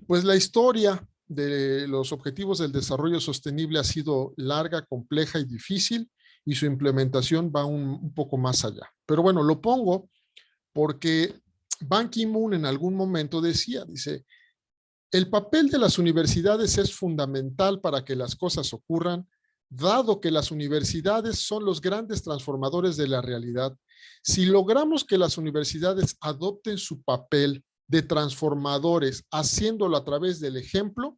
S3: pues la historia de los objetivos del desarrollo sostenible ha sido larga, compleja y difícil, y su implementación va un poco más allá. Pero bueno, lo pongo porque Ban Ki-moon en algún momento dice, el papel de las universidades es fundamental para que las cosas ocurran, dado que las universidades son los grandes transformadores de la realidad. Si logramos que las universidades adopten su papel de transformadores, haciéndolo a través del ejemplo,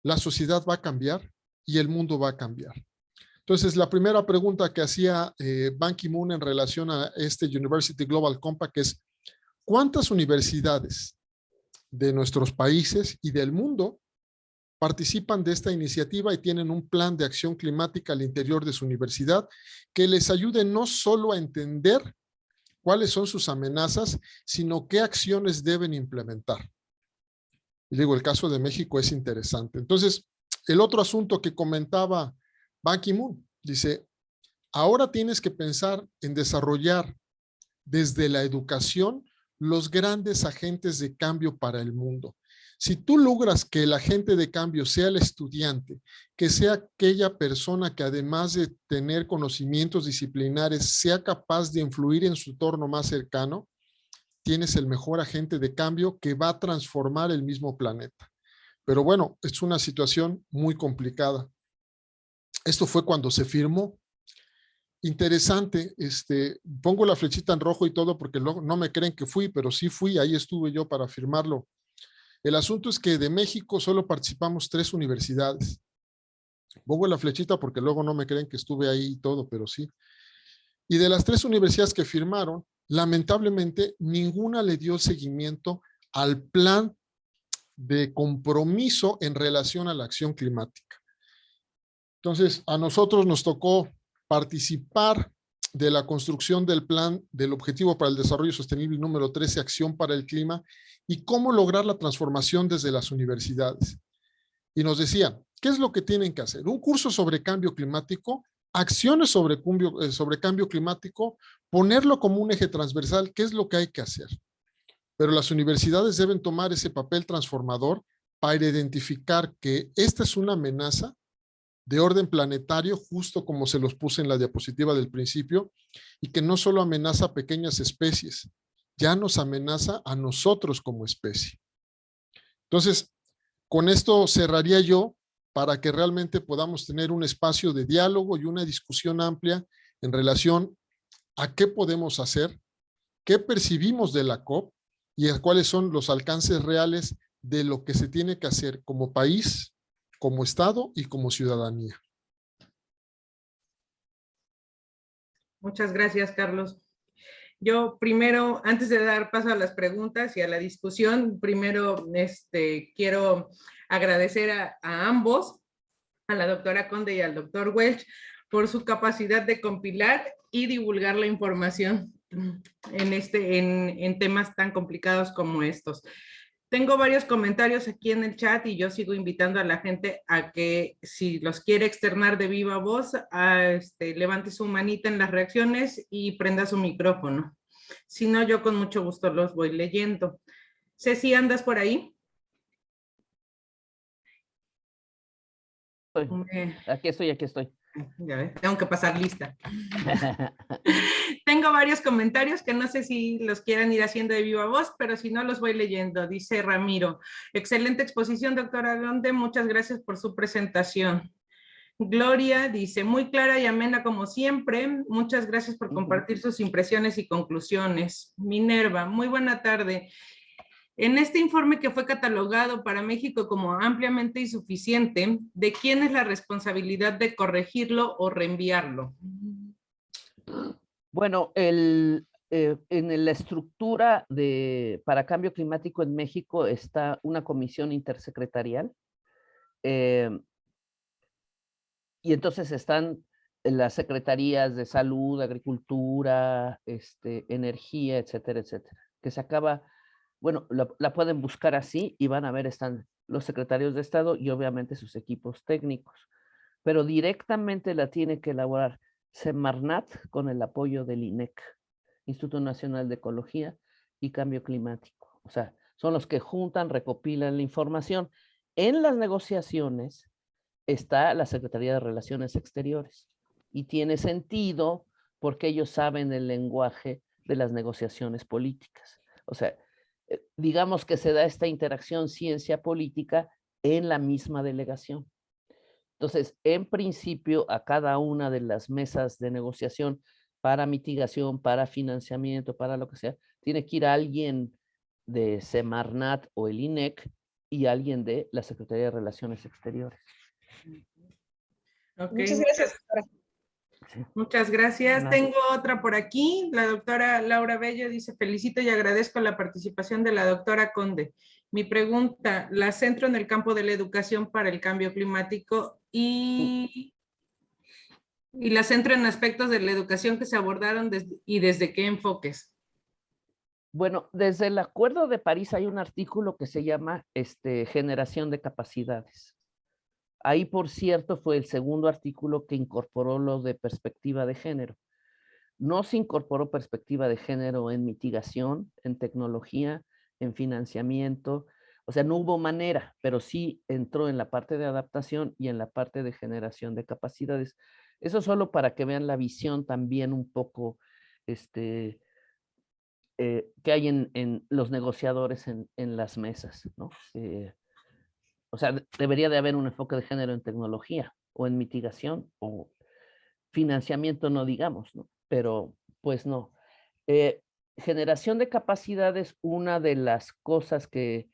S3: la sociedad va a cambiar y el mundo va a cambiar. Entonces, la primera pregunta que hacía Ban Ki-moon en relación a este University Global Compact es, ¿cuántas universidades de nuestros países y del mundo participan de esta iniciativa y tienen un plan de acción climática al interior de su universidad que les ayude no solo a entender cuáles son sus amenazas, sino qué acciones deben implementar? Y digo, el caso de México es interesante. Entonces, el otro asunto que comentaba Ban Ki-moon, dice, ahora tienes que pensar en desarrollar desde la educación los grandes agentes de cambio para el mundo. Si tú logras que el agente de cambio sea el estudiante, que sea aquella persona que además de tener conocimientos disciplinares, sea capaz de influir en su entorno más cercano, tienes el mejor agente de cambio que va a transformar el mismo planeta. Pero bueno, es una situación muy complicada. Esto fue cuando se firmó. Interesante, pongo la flechita en rojo y todo porque luego no me creen que fui, pero sí fui, ahí estuve yo para firmarlo. El asunto es que de México solo participamos 3 universidades. Pongo la flechita porque luego no me creen que estuve ahí y todo, pero sí. Y de las 3 universidades que firmaron, lamentablemente ninguna le dio seguimiento al plan de compromiso en relación a la acción climática. Entonces, a nosotros nos tocó participar de la construcción del plan del Objetivo para el Desarrollo Sostenible número 13, Acción para el Clima, y cómo lograr la transformación desde las universidades. Y nos decían, ¿qué es lo que tienen que hacer? Un curso sobre cambio climático, acciones sobre cambio climático, ponerlo como un eje transversal, ¿qué es lo que hay que hacer? Pero las universidades deben tomar ese papel transformador para identificar que esta es una amenaza de orden planetario, justo como se los puse en la diapositiva del principio, y que no solo amenaza a pequeñas especies, ya nos amenaza a nosotros como especie. Entonces, con esto cerraría yo para que realmente podamos tener un espacio de diálogo y una discusión amplia en relación a qué podemos hacer, qué percibimos de la COP y cuáles son los alcances reales de lo que se tiene que hacer como país, como Estado y como ciudadanía.
S1: Muchas gracias, Carlos. Yo primero, antes de dar paso a las preguntas y a la discusión, primero quiero agradecer a ambos, a la doctora Conde y al doctor Welch, por su capacidad de compilar y divulgar la información en temas tan complicados como estos. Tengo varios comentarios aquí en el chat y yo sigo invitando a la gente a que si los quiere externar de viva voz, levante su manita en las reacciones y prenda su micrófono. Si no, yo con mucho gusto los voy leyendo. Ceci, ¿andas por ahí?
S2: Aquí estoy.
S1: Ya ves, tengo que pasar lista. Tengo varios comentarios que no sé si los quieran ir haciendo de viva voz, pero si no los voy leyendo. Dice Ramiro, excelente exposición, doctora Conde, muchas gracias por su presentación. Gloria dice, muy clara y amena como siempre, muchas gracias por compartir sus impresiones y conclusiones. Minerva, muy buena tarde. En este informe que fue catalogado para México como ampliamente insuficiente, ¿de quién es la responsabilidad de corregirlo o reenviarlo?
S2: Bueno, en la estructura para cambio climático en México está una comisión intersecretarial y entonces están las secretarías de salud, agricultura, energía, etcétera, etcétera, que se acaba, bueno, la pueden buscar así y van a ver, están los secretarios de Estado y obviamente sus equipos técnicos, pero directamente la tiene que elaborar Semarnat con el apoyo del INEC, Instituto Nacional de Ecología y Cambio Climático. O sea, son los que juntan, recopilan la información. En las negociaciones está la Secretaría de Relaciones Exteriores y tiene sentido porque ellos saben el lenguaje de las negociaciones políticas. O sea, digamos que se da esta interacción ciencia-política en la misma delegación. Entonces, en principio, a cada una de las mesas de negociación para mitigación, para financiamiento, para lo que sea, tiene que ir alguien de Semarnat o el INEC y alguien de la Secretaría de Relaciones Exteriores.
S1: Okay,
S4: muchas gracias, doctora.
S1: Sí. Muchas gracias. Tengo otra por aquí. La doctora Laura Bello dice, felicito y agradezco la participación de la doctora Conde. Mi pregunta, la centro en el campo de la educación para el cambio climático y la centro en aspectos de la educación que se abordaron y desde qué enfoques.
S2: Bueno, desde el Acuerdo de París hay un artículo que se llama generación de capacidades. Ahí, por cierto, fue el segundo artículo que incorporó lo de perspectiva de género. No se incorporó perspectiva de género en mitigación, en tecnología, en financiamiento. O sea, no hubo manera, pero sí entró en la parte de adaptación y en la parte de generación de capacidades. Eso solo para que vean la visión también un poco que hay en los negociadores en las mesas, ¿no? O sea, debería de haber un enfoque de género en tecnología o en mitigación o financiamiento, no digamos, ¿no? Pero pues no. Generación de capacidades, una de las cosas que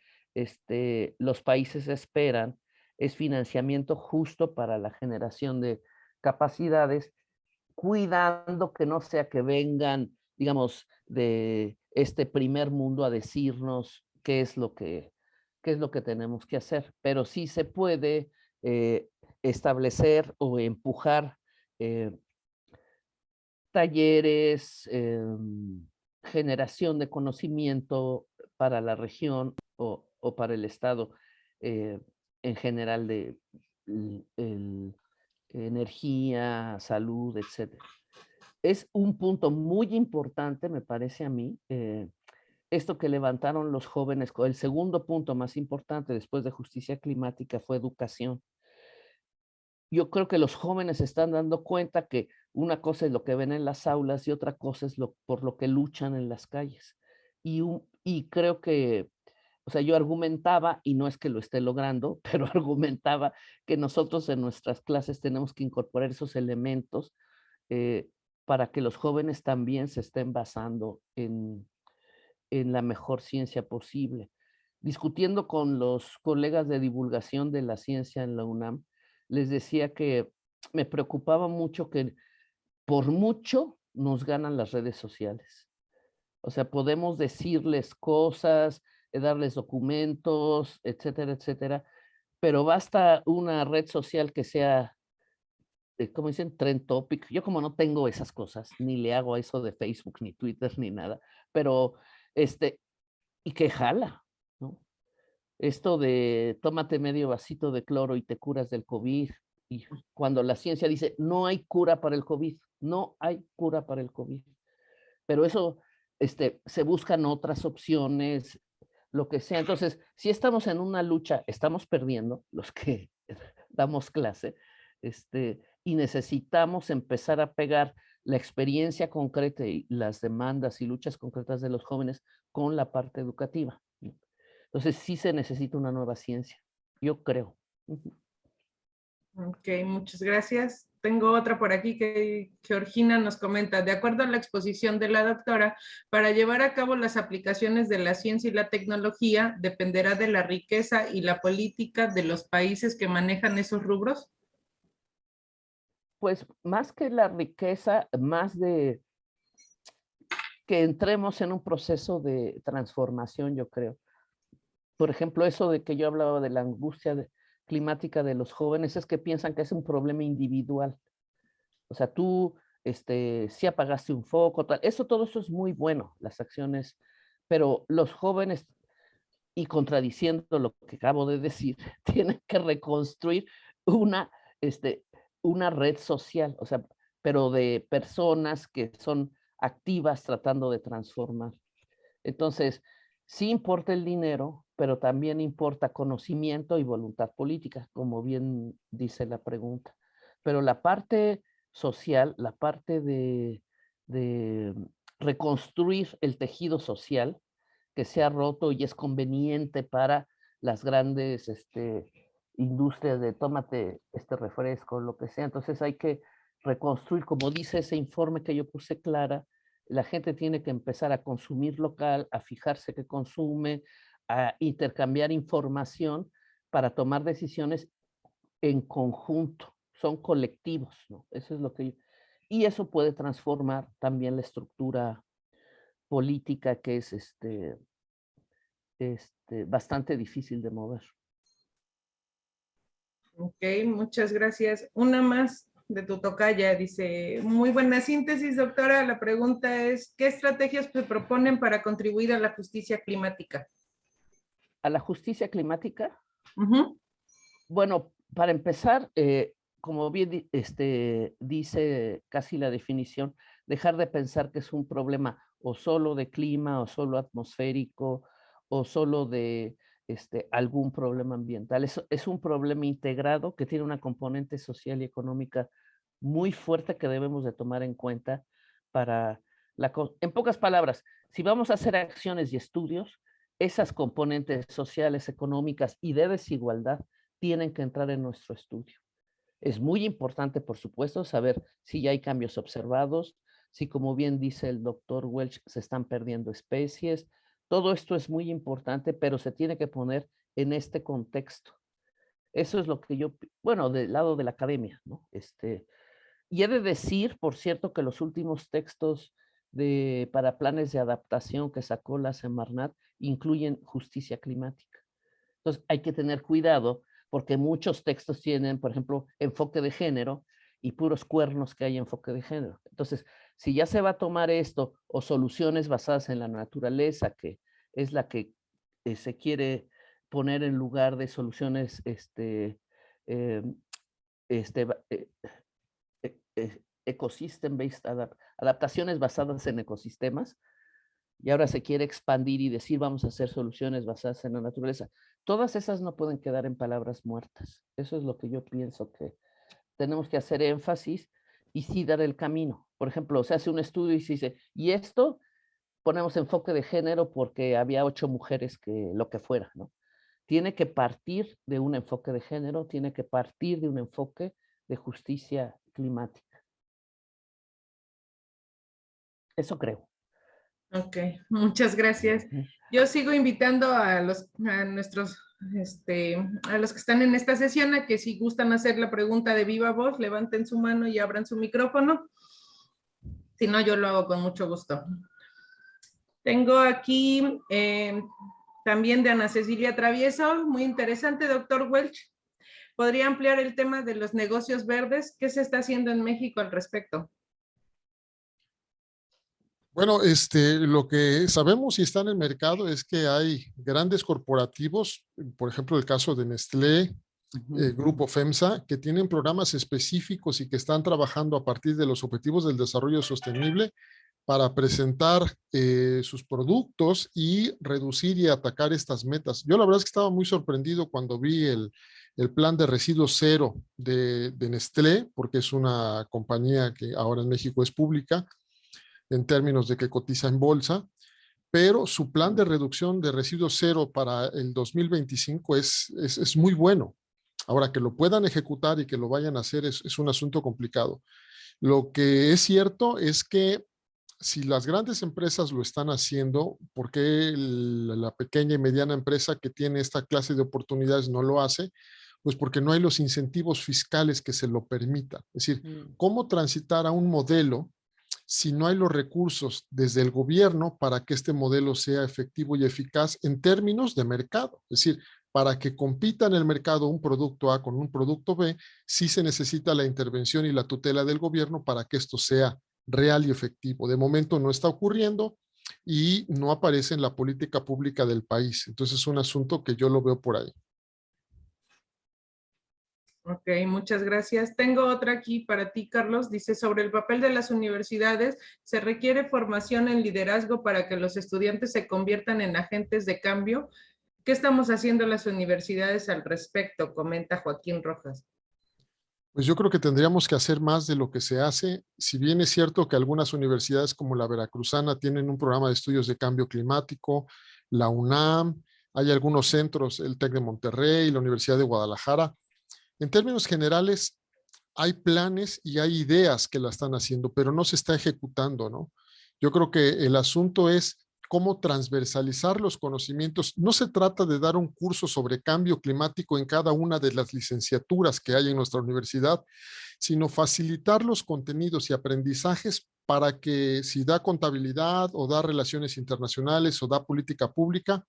S2: los países esperan es financiamiento justo para la generación de capacidades, cuidando que no sea que vengan, digamos, de este primer mundo a decirnos qué es lo que tenemos que hacer, pero sí se puede establecer o empujar talleres, generación de conocimiento para la región o para el Estado en general de energía, salud, etcétera. Es un punto muy importante, me parece a mí, esto que levantaron los jóvenes. El segundo punto más importante después de justicia climática fue educación. Yo creo que los jóvenes se están dando cuenta que una cosa es lo que ven en las aulas y otra cosa es por lo que luchan en las calles. Y creo que, o sea, yo argumentaba, y no es que lo esté logrando, pero argumentaba que nosotros en nuestras clases tenemos que incorporar esos elementos eh, para que los jóvenes también se estén basando en la mejor ciencia posible. Discutiendo con los colegas de divulgación de la ciencia en la UNAM, les decía que me preocupaba mucho que por mucho nos ganan las redes sociales. O sea, podemos decirles cosas, darles documentos, etcétera, etcétera, pero basta una red social que sea, como dicen, trend topic. Yo como no tengo esas cosas, ni le hago a eso de Facebook, ni Twitter, ni nada, pero y que jala, ¿no? Esto de tómate medio vasito de cloro y te curas del COVID. Y cuando la ciencia dice, no hay cura para el COVID, no hay cura para el COVID. Pero eso, se buscan otras opciones, lo que sea. Entonces, si estamos en una lucha, estamos perdiendo los que damos clase, y necesitamos empezar a pegar la experiencia concreta y las demandas y luchas concretas de los jóvenes con la parte educativa. Entonces, sí se necesita una nueva ciencia, yo creo.
S1: Ok, muchas gracias. Tengo otra por aquí que Georgina nos comenta. De acuerdo a la exposición de la doctora, para llevar a cabo las aplicaciones de la ciencia y la tecnología, dependerá de la riqueza y la política de los países que manejan esos rubros.
S2: Pues más que la riqueza, más de que entremos en un proceso de transformación, yo creo. Por ejemplo, eso de que yo hablaba de la angustia climática de los jóvenes, es que piensan que es un problema individual. O sea, tú, sí apagaste un foco, tal. Todo eso es muy bueno, las acciones, pero los jóvenes, y contradiciendo lo que acabo de decir, tienen que reconstruir una, una red social, o sea, pero de personas que son activas tratando de transformar. Entonces, sí importa el dinero, pero también importa conocimiento y voluntad política, como bien dice la pregunta. Pero la parte social, la parte de reconstruir el tejido social que se ha roto y es conveniente para las grandes industrias de tómate este refresco, lo que sea. Entonces hay que reconstruir, como dice ese informe que yo puse clara, la gente tiene que empezar a consumir local, a fijarse qué consume, a intercambiar información para tomar decisiones en conjunto, son colectivos, ¿no? Eso es lo que y eso puede transformar también la estructura política que es bastante difícil de mover.
S1: Ok, muchas gracias. Una más de tu tocaya, dice, muy buena síntesis, doctora. La pregunta es, ¿qué estrategias se proponen para contribuir a la justicia climática?
S2: ¿A la justicia climática?
S1: Ujú.
S2: Bueno, para empezar, como bien dice casi la definición, dejar de pensar que es un problema o solo de clima o solo atmosférico o solo de algún problema ambiental. Es un problema integrado que tiene una componente social y económica muy fuerte que debemos de tomar en cuenta para en pocas palabras, si vamos a hacer acciones y estudios, esas componentes sociales, económicas y de desigualdad tienen que entrar en nuestro estudio. Es muy importante, por supuesto, saber si ya hay cambios observados, si, como bien dice el doctor Welch, se están perdiendo especies. Todo esto es muy importante, pero se tiene que poner en este contexto. Eso es lo que yo, bueno, del lado de la academia, ¿no? Y he de decir, por cierto, que los últimos textos para planes de adaptación que sacó la Semarnat incluyen justicia climática. Entonces, hay que tener cuidado porque muchos textos tienen, por ejemplo, enfoque de género y puros cuernos que hay enfoque de género. Entonces, si ya se va a tomar esto o soluciones basadas en la naturaleza, que es la que se quiere poner en lugar de soluciones eh, este, ecosystem-based adaptaciones basadas en ecosistemas, y ahora se quiere expandir y decir vamos a hacer soluciones basadas en la naturaleza. Todas esas no pueden quedar en palabras muertas. Eso es lo que yo pienso que tenemos que hacer énfasis y sí dar el camino. Por ejemplo, se hace un estudio y se dice, y esto ponemos enfoque de género porque había 8 mujeres que lo que fuera, ¿no? Tiene que partir de un enfoque de género, tiene que partir de un enfoque de justicia climática. Eso creo.
S1: Ok, muchas gracias. Yo sigo invitando a nuestros, a los que están en esta sesión a que si gustan hacer la pregunta de viva voz, levanten su mano y abran su micrófono. Si no, yo lo hago con mucho gusto. Tengo aquí también de Ana Cecilia Travieso, muy interesante, doctor Welch. ¿Podría ampliar el tema de los negocios verdes? ¿Qué se está haciendo en México al respecto?
S3: Bueno, lo que sabemos y está en el mercado es que hay grandes corporativos, por ejemplo, el caso de Nestlé, Grupo FEMSA, que tienen programas específicos y que están trabajando a partir de los objetivos del desarrollo sostenible para presentar sus productos y reducir y atacar estas metas. Yo la verdad es que estaba muy sorprendido cuando vi el plan de residuos cero de Nestlé, porque es una compañía que ahora en México es pública, en términos de que cotiza en bolsa, pero su plan de reducción de residuos cero para el 2025 es muy bueno. Ahora, que lo puedan ejecutar y que lo vayan a hacer es un asunto complicado. Lo que es cierto es que si las grandes empresas lo están haciendo, ¿por qué la pequeña y mediana empresa que tiene esta clase de oportunidades no lo hace? Pues porque no hay los incentivos fiscales que se lo permitan. Es decir, ¿cómo transitar a un modelo si no hay los recursos desde el gobierno para que este modelo sea efectivo y eficaz en términos de mercado? Es decir, para que compita en el mercado un producto A con un producto B, sí se necesita la intervención y la tutela del gobierno para que esto sea real y efectivo. De momento no está ocurriendo y no aparece en la política pública del país. Entonces es un asunto que yo lo veo por ahí.
S1: Ok, muchas gracias. Tengo otra aquí para ti, Carlos. Dice, sobre el papel de las universidades, ¿se requiere formación en liderazgo para que los estudiantes se conviertan en agentes de cambio? ¿Qué estamos haciendo las universidades al respecto? Comenta Joaquín Rojas.
S3: Pues yo creo que tendríamos que hacer más de lo que se hace. Si bien es cierto que algunas universidades como la Veracruzana tienen un programa de estudios de cambio climático, la UNAM, hay algunos centros, el TEC de Monterrey, la Universidad de Guadalajara. En términos generales, hay planes y hay ideas que la están haciendo, pero no se está ejecutando, ¿no? Yo creo que el asunto es cómo transversalizar los conocimientos. No se trata de dar un curso sobre cambio climático en cada una de las licenciaturas que hay en nuestra universidad, sino facilitar los contenidos y aprendizajes para que si da contabilidad o da relaciones internacionales o da política pública,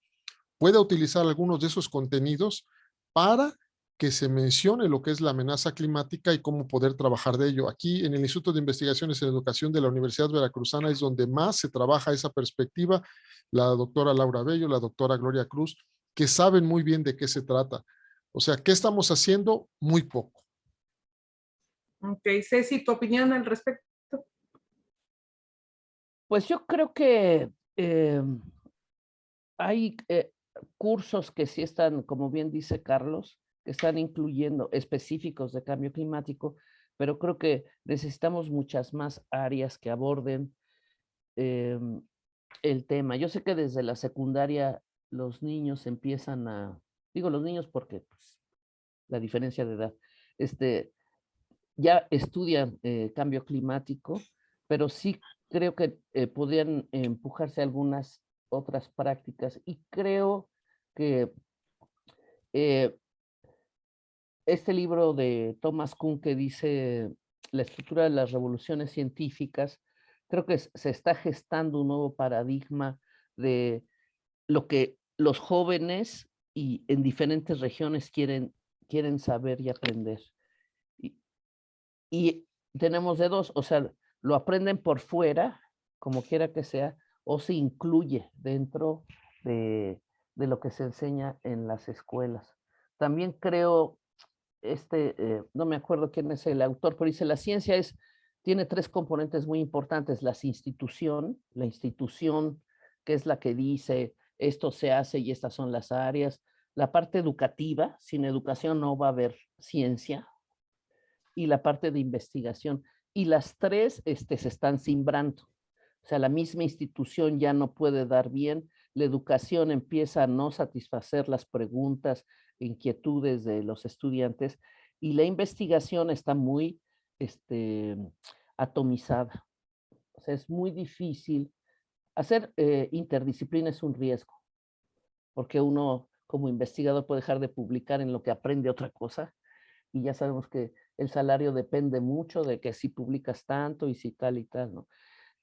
S3: pueda utilizar algunos de esos contenidos para que se mencione lo que es la amenaza climática y cómo poder trabajar de ello. Aquí en el Instituto de Investigaciones en Educación de la Universidad Veracruzana es donde más se trabaja esa perspectiva, la doctora Laura Bello, la doctora Gloria Cruz, que saben muy bien de qué se trata. O sea, ¿qué estamos haciendo? Muy poco.
S1: Ok, Ceci, ¿tu opinión al respecto?
S2: Pues yo creo que hay cursos que sí están, como bien dice Carlos, que están incluyendo específicos de cambio climático, pero creo que necesitamos muchas más áreas que aborden el tema. Yo sé que desde la secundaria los niños empiezan digo los niños porque pues, la diferencia de edad, ya estudian cambio climático, pero sí creo que podrían empujarse algunas otras prácticas y creo que eh, este libro de Thomas Kuhn que dice la estructura de las revoluciones científicas, creo que se está gestando un nuevo paradigma de lo que los jóvenes y en diferentes regiones quieren saber y aprender. Y, y tenemos de dos, o sea, lo aprenden por fuera, como quiera que sea, o se incluye dentro de lo que se enseña en las escuelas. También creo no me acuerdo quién es el autor, pero dice, la ciencia tiene tres componentes muy importantes: la institución que es la que dice esto se hace y estas son las áreas; la parte educativa, sin educación no va a haber ciencia; y la parte de investigación. Y las tres se están cimbrando. O sea, la misma institución ya no puede dar bien, la educación empieza a no satisfacer las preguntas, inquietudes de los estudiantes, y la investigación está muy atomizada. O sea, es muy difícil. Hacer interdisciplina es un riesgo, porque uno como investigador puede dejar de publicar en lo que aprende otra cosa, y ya sabemos que el salario depende mucho de que si publicas tanto y si tal y tal, ¿no?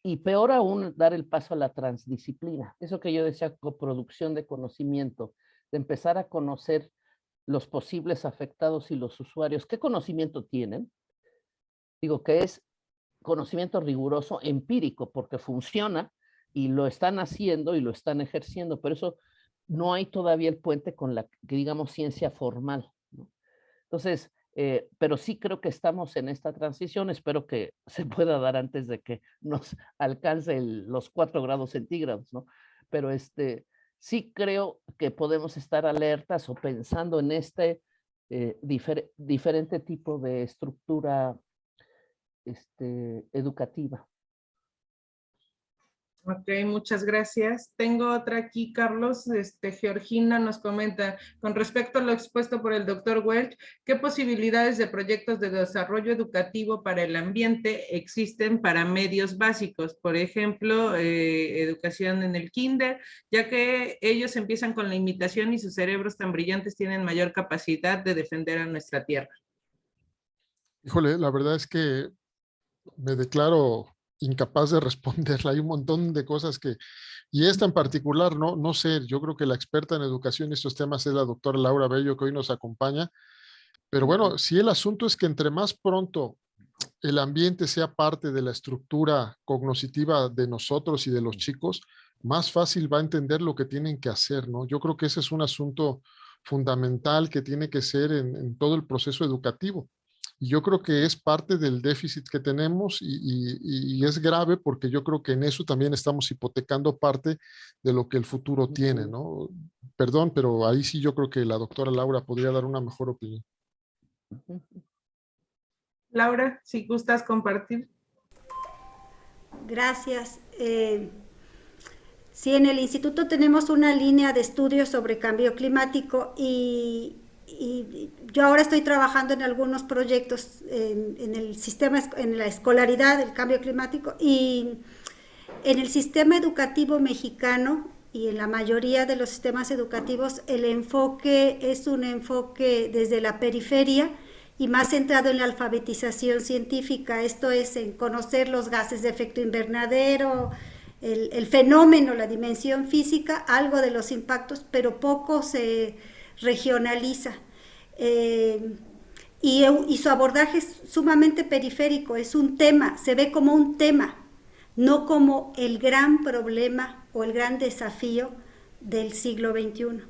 S2: Y peor aún, dar el paso a la transdisciplina. Eso que yo decía, coproducción de conocimiento, de empezar a conocer los posibles afectados y los usuarios. ¿Qué conocimiento tienen? Digo que es conocimiento riguroso, empírico, porque funciona y lo están haciendo y lo están ejerciendo, pero eso no hay todavía el puente con la, que digamos, ciencia formal, ¿no? Entonces, pero sí creo que estamos en esta transición. Espero que se pueda dar antes de que nos alcance los 4 grados centígrados, ¿no? Pero sí creo que podemos estar alertas o pensando en diferente tipo de estructura educativa.
S1: Ok, muchas gracias. Tengo otra aquí, Carlos. Georgina nos comenta, con respecto a lo expuesto por el doctor Welch, ¿qué posibilidades de proyectos de desarrollo educativo para el ambiente existen para medios básicos? Por ejemplo, educación en el kinder, ya que ellos empiezan con la imitación y sus cerebros tan brillantes tienen mayor capacidad de defender a nuestra tierra.
S3: Híjole, la verdad es que me declaro incapaz de responderla. Hay un montón de cosas que, y esta en particular, no sé, yo creo que la experta en educación en estos temas es la doctora Laura Bello, que hoy nos acompaña. Pero bueno, sí, el asunto es que entre más pronto el ambiente sea parte de la estructura cognitiva de nosotros y de los chicos, más fácil va a entender lo que tienen que hacer, ¿no? Yo creo que ese es un asunto fundamental que tiene que ser en todo el proceso educativo. Y yo creo que es parte del déficit que tenemos y es grave porque yo creo que en eso también estamos hipotecando parte de lo que el futuro tiene, ¿no? Perdón, pero ahí sí yo creo que la doctora Laura podría dar una mejor opinión.
S1: Laura, si gustas compartir.
S4: Gracias. Sí, en el instituto tenemos una línea de estudios sobre cambio climático y yo ahora estoy trabajando en algunos proyectos en el sistema, en la escolaridad, el cambio climático, y en el sistema educativo mexicano y en la mayoría de los sistemas educativos el enfoque es un enfoque desde la periferia y más centrado en la alfabetización científica, esto es en conocer los gases de efecto invernadero, el fenómeno, la dimensión física, algo de los impactos, pero poco se regionaliza. Y su abordaje es sumamente periférico, es un tema, se ve como un tema, no como el gran problema o el gran desafío del siglo XXI.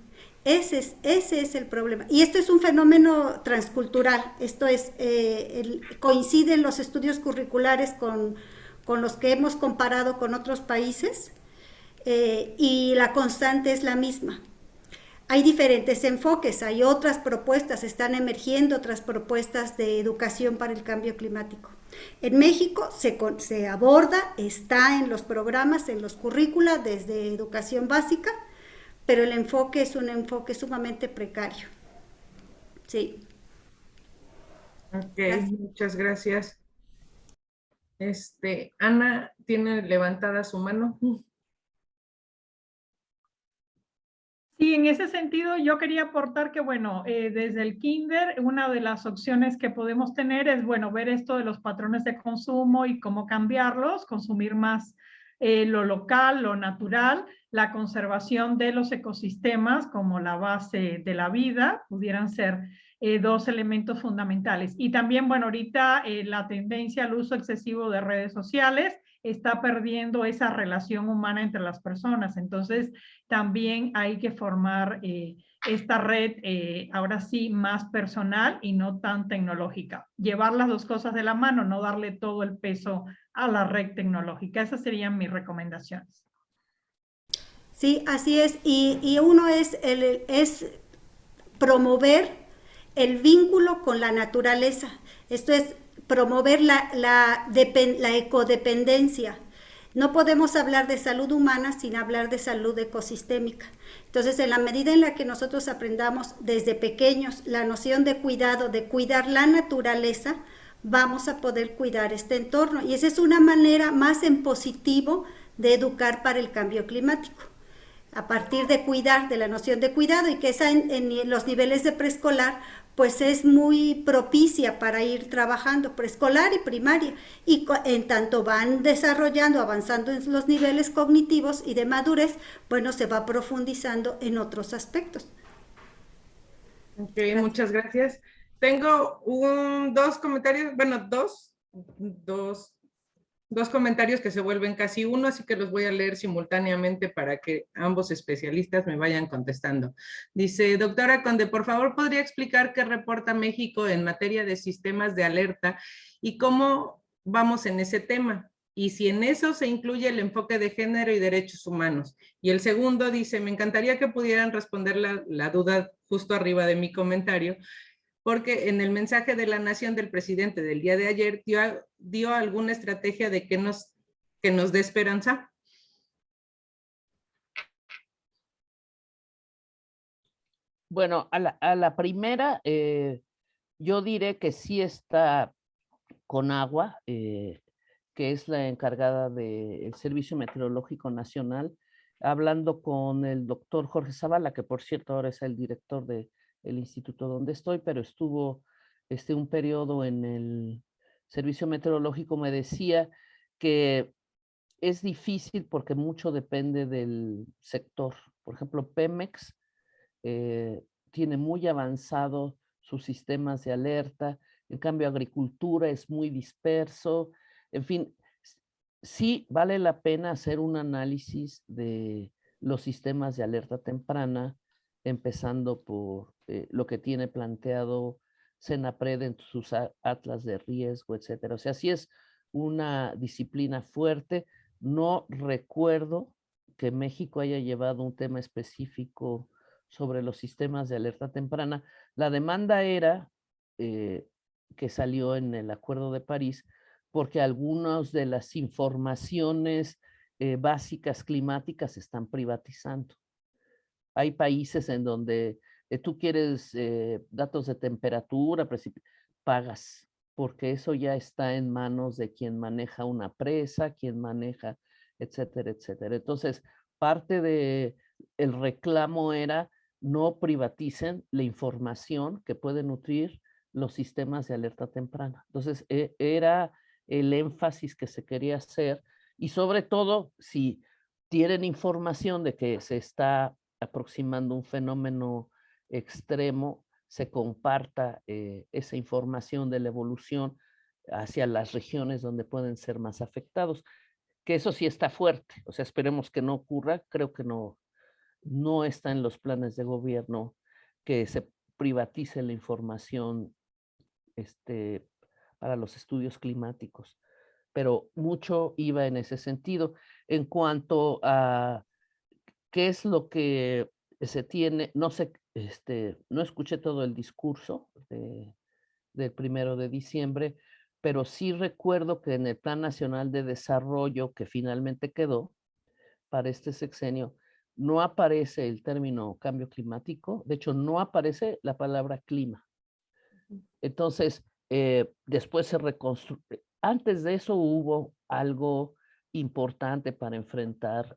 S4: Ese es el problema. Y esto es un fenómeno transcultural. Esto es, coinciden los estudios curriculares con los que hemos comparado con otros países, y la constante es la misma. Hay diferentes enfoques, hay otras propuestas, están emergiendo otras propuestas de educación para el cambio climático. En México se aborda, está en los programas, en los currícula desde educación básica, pero el enfoque es un enfoque sumamente precario. Sí.
S1: Ok, gracias. Muchas gracias. Ana tiene levantada su mano.
S5: Sí, en ese sentido yo quería aportar que, bueno, desde el kinder, una de las opciones que podemos tener es, bueno, ver esto de los patrones de consumo y cómo cambiarlos, consumir más lo local, lo natural, la conservación de los ecosistemas como la base de la vida, pudieran ser dos elementos fundamentales. Y también, bueno, ahorita la tendencia al uso excesivo de redes sociales está perdiendo esa relación humana entre las personas. Entonces, también hay que formar esta red ahora sí más personal y no tan tecnológica. Llevar las dos cosas de la mano, no darle todo el peso a la red tecnológica. Esas serían mis recomendaciones.
S4: Sí, así es. Y uno es promover el vínculo con la naturaleza. Esto es promover la ecodependencia. No podemos hablar de salud humana sin hablar de salud ecosistémica. Entonces, en la medida en la que nosotros aprendamos desde pequeños la noción de cuidado, de cuidar la naturaleza, vamos a poder cuidar este entorno. Y esa es una manera más en positivo de educar para el cambio climático. A partir de cuidar, de la noción de cuidado, y que esa en los niveles de preescolar, pues es muy propicia para ir trabajando, preescolar y primaria, y en tanto van desarrollando, avanzando en los niveles cognitivos y de madurez, bueno, se va profundizando en otros aspectos.
S1: Ok, muchas gracias. Tengo dos comentarios, bueno, dos comentarios que se vuelven casi uno, así que los voy a leer simultáneamente para que ambos especialistas me vayan contestando. Dice, doctora Conde, por favor, ¿podría explicar qué reporta México en materia de sistemas de alerta y cómo vamos en ese tema? Y si en eso se incluye el enfoque de género y derechos humanos. Y el segundo dice, me encantaría que pudieran responder la duda justo arriba de mi comentario, porque en el mensaje de la Nación del presidente del día de ayer dio alguna estrategia de que nos dé esperanza.
S2: Bueno, a la primera, yo diré que sí está Conagua, que es la encargada del Servicio Meteorológico Nacional, hablando con el doctor Jorge Zavala, que por cierto ahora es el director del instituto donde estoy, pero estuvo un periodo en el Servicio Meteorológico. Me decía que es difícil porque mucho depende del sector. Por ejemplo, Pemex tiene muy avanzado sus sistemas de alerta. En cambio, agricultura es muy disperso. En fin, sí vale la pena hacer un análisis de los sistemas de alerta temprana, empezando por lo que tiene planteado Senapred en sus atlas de riesgo, etcétera. O sea, sí es una disciplina fuerte. No recuerdo que México haya llevado un tema específico sobre los sistemas de alerta temprana. La demanda era que salió en el Acuerdo de París, porque algunas de las informaciones básicas climáticas se están privatizando. Hay países en donde tú quieres datos de temperatura, pagas, porque eso ya está en manos de quien maneja una presa, quien maneja, etcétera, etcétera. Entonces, parte del reclamo era no privaticen la información que puede nutrir los sistemas de alerta temprana. Entonces, era el énfasis que se quería hacer, y sobre todo, si tienen información de que se está aproximando un fenómeno extremo, se comparta esa información de la evolución hacia las regiones donde pueden ser más afectados, que eso sí está fuerte. O sea, esperemos que no ocurra. Creo que no está en los planes de gobierno que se privatice la información para los estudios climáticos, pero mucho iba en ese sentido. En cuanto a qué es lo que se tiene, no sé, no escuché todo el discurso del 1 de diciembre, pero sí recuerdo que en el Plan Nacional de Desarrollo que finalmente quedó para este sexenio, no aparece el término cambio climático. De hecho, no aparece la palabra clima. Entonces, después se reconstruye. Antes de eso hubo algo importante para enfrentar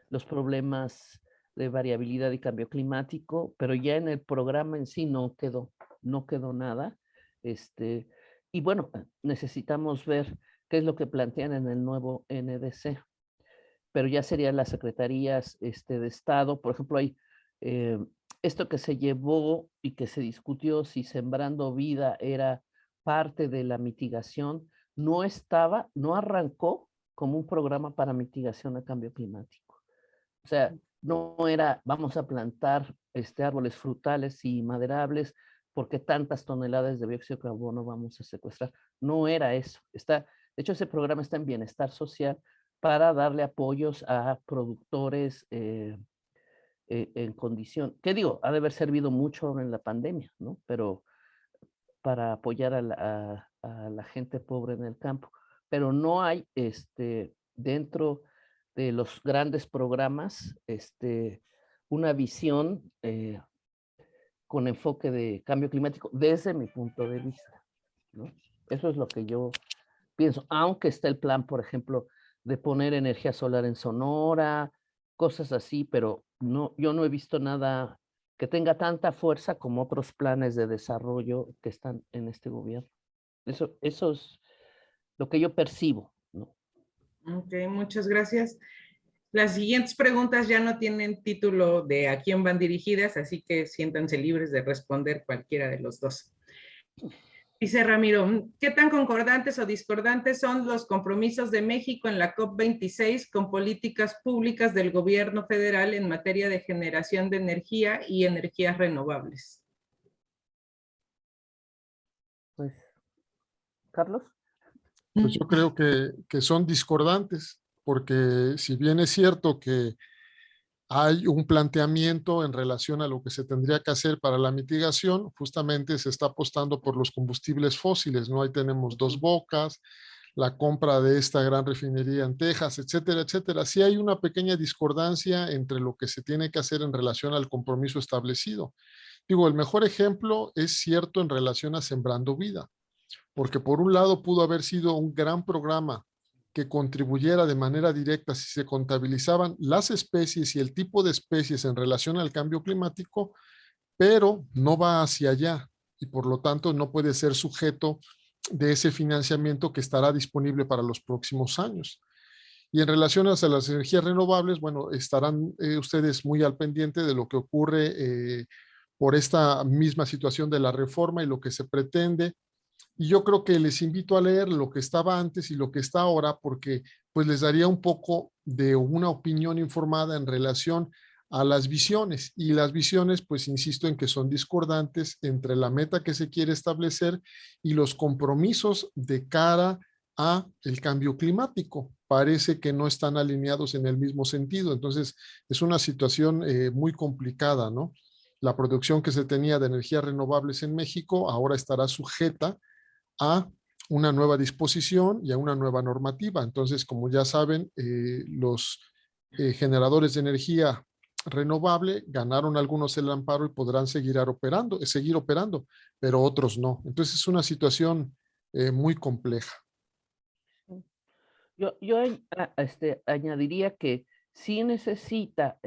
S2: los problemas de variabilidad y cambio climático, pero ya en el programa en sí no quedó nada. Y bueno, necesitamos ver qué es lo que plantean en el nuevo NDC, pero ya serían las secretarías de Estado. Por ejemplo, hay esto que se llevó y que se discutió, si Sembrando Vida era parte de la mitigación, no arrancó como un programa para mitigación a cambio climático. O sea, no era vamos a plantar árboles frutales y maderables porque tantas toneladas de dióxido de carbono vamos a secuestrar. No era eso. De hecho, ese programa está en bienestar social para darle apoyos a productores en condición, ¿qué digo? Ha de haber servido mucho en la pandemia, ¿no? Pero para apoyar a la gente pobre en el campo. Pero no hay dentro de los grandes programas una visión con enfoque de cambio climático desde mi punto de vista, ¿no? Eso es lo que yo pienso, aunque está el plan, por ejemplo, de poner energía solar en Sonora, cosas así, pero no, yo no he visto nada que tenga tanta fuerza como otros planes de desarrollo que están en este gobierno. Eso es lo que yo percibo, ¿no?
S1: Ok, muchas gracias. Las siguientes preguntas ya no tienen título de a quién van dirigidas, así que siéntanse libres de responder cualquiera de los dos. Dice Ramiro, ¿qué tan concordantes o discordantes son los compromisos de México en la COP26 con políticas públicas del gobierno federal en materia de generación de energía y energías renovables?
S2: Pues, Carlos.
S3: Pues yo creo que son discordantes, porque si bien es cierto que hay un planteamiento en relación a lo que se tendría que hacer para la mitigación, justamente se está apostando por los combustibles fósiles, ¿no? Ahí tenemos Dos Bocas, la compra de esta gran refinería en Texas, etcétera, etcétera. Sí hay una pequeña discordancia entre lo que se tiene que hacer en relación al compromiso establecido. Digo, el mejor ejemplo es cierto en relación a Sembrando Vida, porque por un lado pudo haber sido un gran programa que contribuyera de manera directa si se contabilizaban las especies y el tipo de especies en relación al cambio climático, pero no va hacia allá y por lo tanto no puede ser sujeto de ese financiamiento que estará disponible para los próximos años. Y en relación a las energías renovables, bueno, estarán ustedes muy al pendiente de lo que ocurre por esta misma situación de la reforma y lo que se pretende. Y yo creo que les invito a leer lo que estaba antes y lo que está ahora, porque pues les daría un poco de una opinión informada en relación a las visiones. Y las visiones, pues insisto en que son discordantes entre la meta que se quiere establecer y los compromisos de cara a el cambio climático. Parece que no están alineados en el mismo sentido. Entonces, es una situación muy complicada, ¿no? La producción que se tenía de energías renovables en México ahora estará sujeta a una nueva disposición y a una nueva normativa. Entonces, como ya saben, los generadores de energía renovable ganaron algunos el amparo y podrán seguir operando, pero otros no. Entonces, es una situación muy compleja.
S2: Yo añadiría que sí necesita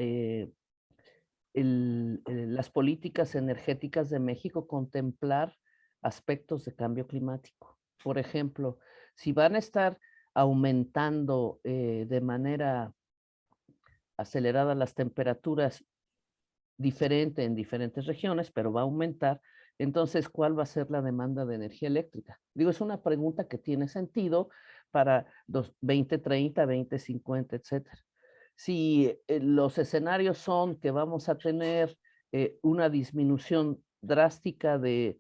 S2: las políticas energéticas de México contemplar aspectos de cambio climático. Por ejemplo, si van a estar aumentando de manera acelerada las temperaturas diferente en diferentes regiones, pero va a aumentar, entonces, ¿cuál va a ser la demanda de energía eléctrica? Digo, es una pregunta que tiene sentido para 2030, 2050, etcétera. Si los escenarios son que vamos a tener una disminución drástica de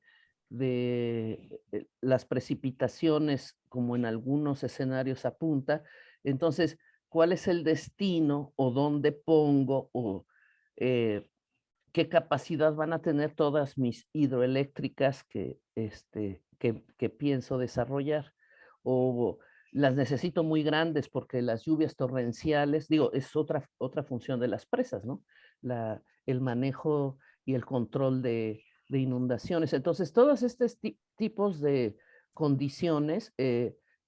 S2: las precipitaciones, como en algunos escenarios apunta, entonces, ¿cuál es el destino o dónde pongo o qué capacidad van a tener todas mis hidroeléctricas que pienso desarrollar? O las necesito muy grandes porque las lluvias torrenciales, digo, es otra función de las presas, ¿no? El manejo y el control de inundaciones. Entonces, todos estos tipos de condiciones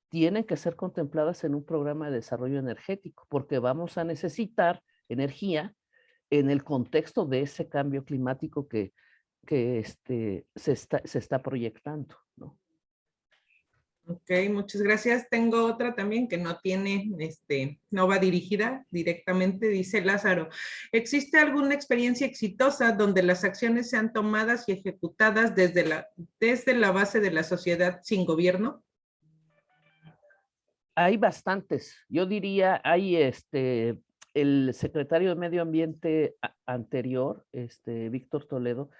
S2: tienen que ser contempladas en un programa de desarrollo energético, porque vamos a necesitar energía en el contexto de ese cambio climático que se está proyectando, ¿no?
S1: Ok, muchas gracias. Tengo otra también que no tiene, no va dirigida directamente, dice Lázaro. ¿Existe alguna experiencia exitosa donde las acciones sean tomadas y ejecutadas desde la base de la sociedad sin gobierno?
S2: Hay bastantes. Yo diría, hay el secretario de Medio Ambiente anterior, Víctor Toledo,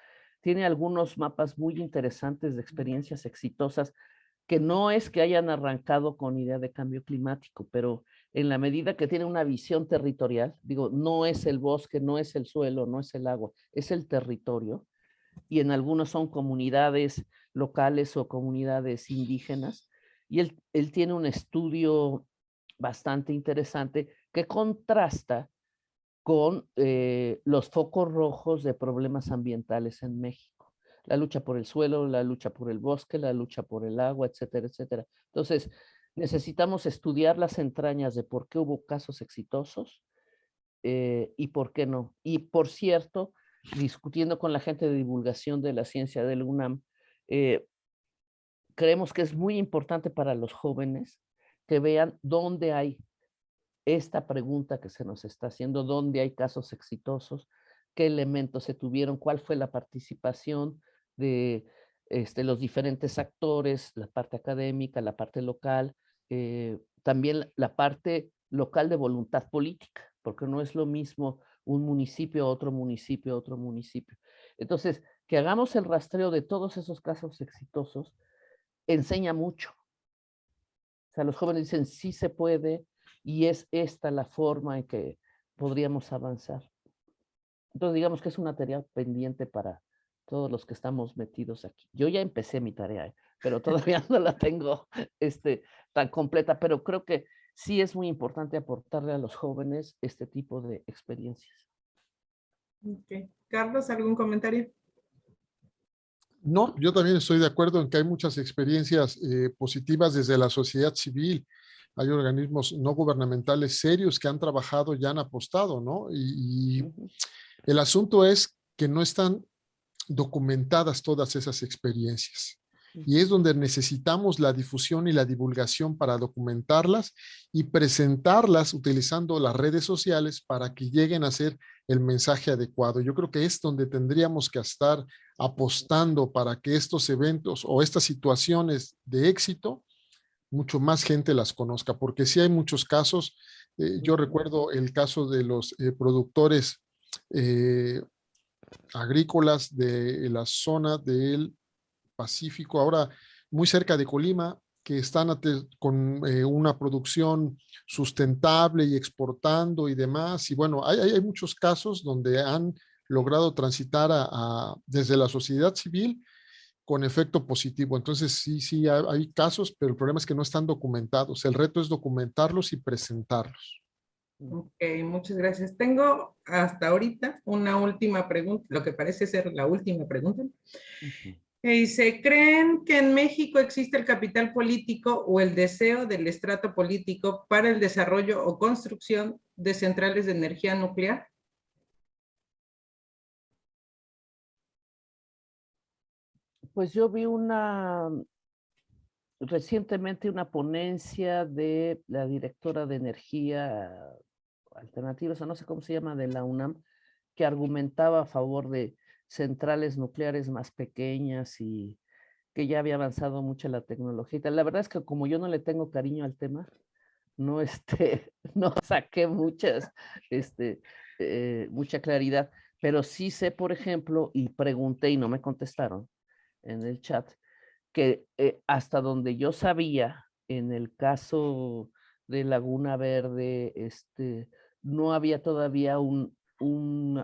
S2: tiene algunos mapas muy interesantes de experiencias exitosas que no es que hayan arrancado con idea de cambio climático, pero en la medida que tiene una visión territorial, digo, no es el bosque, no es el suelo, no es el agua, es el territorio, y en algunos son comunidades locales o comunidades indígenas, y él tiene un estudio bastante interesante que contrasta con los focos rojos de problemas ambientales en México. La lucha por el suelo, la lucha por el bosque, la lucha por el agua, etcétera, etcétera. Entonces, necesitamos estudiar las entrañas de por qué hubo casos exitosos y por qué no. Y por cierto, discutiendo con la gente de divulgación de la ciencia del UNAM, creemos que es muy importante para los jóvenes que vean dónde hay esta pregunta que se nos está haciendo, dónde hay casos exitosos, qué elementos se tuvieron, cuál fue la participación de los diferentes actores, la parte académica, la parte local, también la parte local de voluntad política, porque no es lo mismo un municipio, otro municipio, otro municipio. Entonces, que hagamos el rastreo de todos esos casos exitosos enseña mucho. O sea, los jóvenes dicen, sí se puede, y es esta la forma en que podríamos avanzar. Entonces, digamos que es una tarea pendiente para todos los que estamos metidos aquí. Yo ya empecé mi tarea, pero todavía no la tengo tan completa, pero creo que sí es muy importante aportarle a los jóvenes este tipo de experiencias.
S1: Okay. Carlos, ¿algún comentario?
S3: No, yo también estoy de acuerdo en que hay muchas experiencias positivas desde la sociedad civil. Hay organismos no gubernamentales serios que han trabajado y han apostado, ¿no? Y el asunto es que no están documentadas todas esas experiencias. Y es donde necesitamos la difusión y la divulgación para documentarlas y presentarlas utilizando las redes sociales para que lleguen a ser el mensaje adecuado. Yo creo que es donde tendríamos que estar apostando para que estos eventos o estas situaciones de éxito, mucho más gente las conozca, porque sí hay muchos casos. Yo recuerdo el caso de los productores agrícolas de la zona del Pacífico, ahora muy cerca de Colima, que están con una producción sustentable y exportando y demás. Y bueno, hay muchos casos donde han logrado transitar desde la sociedad civil con efecto positivo. Entonces, sí, hay casos, pero el problema es que no están documentados. El reto es documentarlos y presentarlos.
S1: Ok, muchas gracias. Tengo hasta ahorita una última pregunta, lo que parece ser la última pregunta. Dice, ¿creen que en México existe el capital político o el deseo del estrato político para el desarrollo o construcción de centrales de energía nuclear?
S2: Pues yo vi recientemente una ponencia de la directora de energía alternativa, o sea, no sé cómo se llama, de la UNAM, que argumentaba a favor de centrales nucleares más pequeñas y que ya había avanzado mucho la tecnología. La verdad es que como yo no le tengo cariño al tema, no, no saqué mucha claridad, pero sí sé, por ejemplo, y pregunté y no me contestaron en el chat, que hasta donde yo sabía, en el caso de Laguna Verde, no había todavía un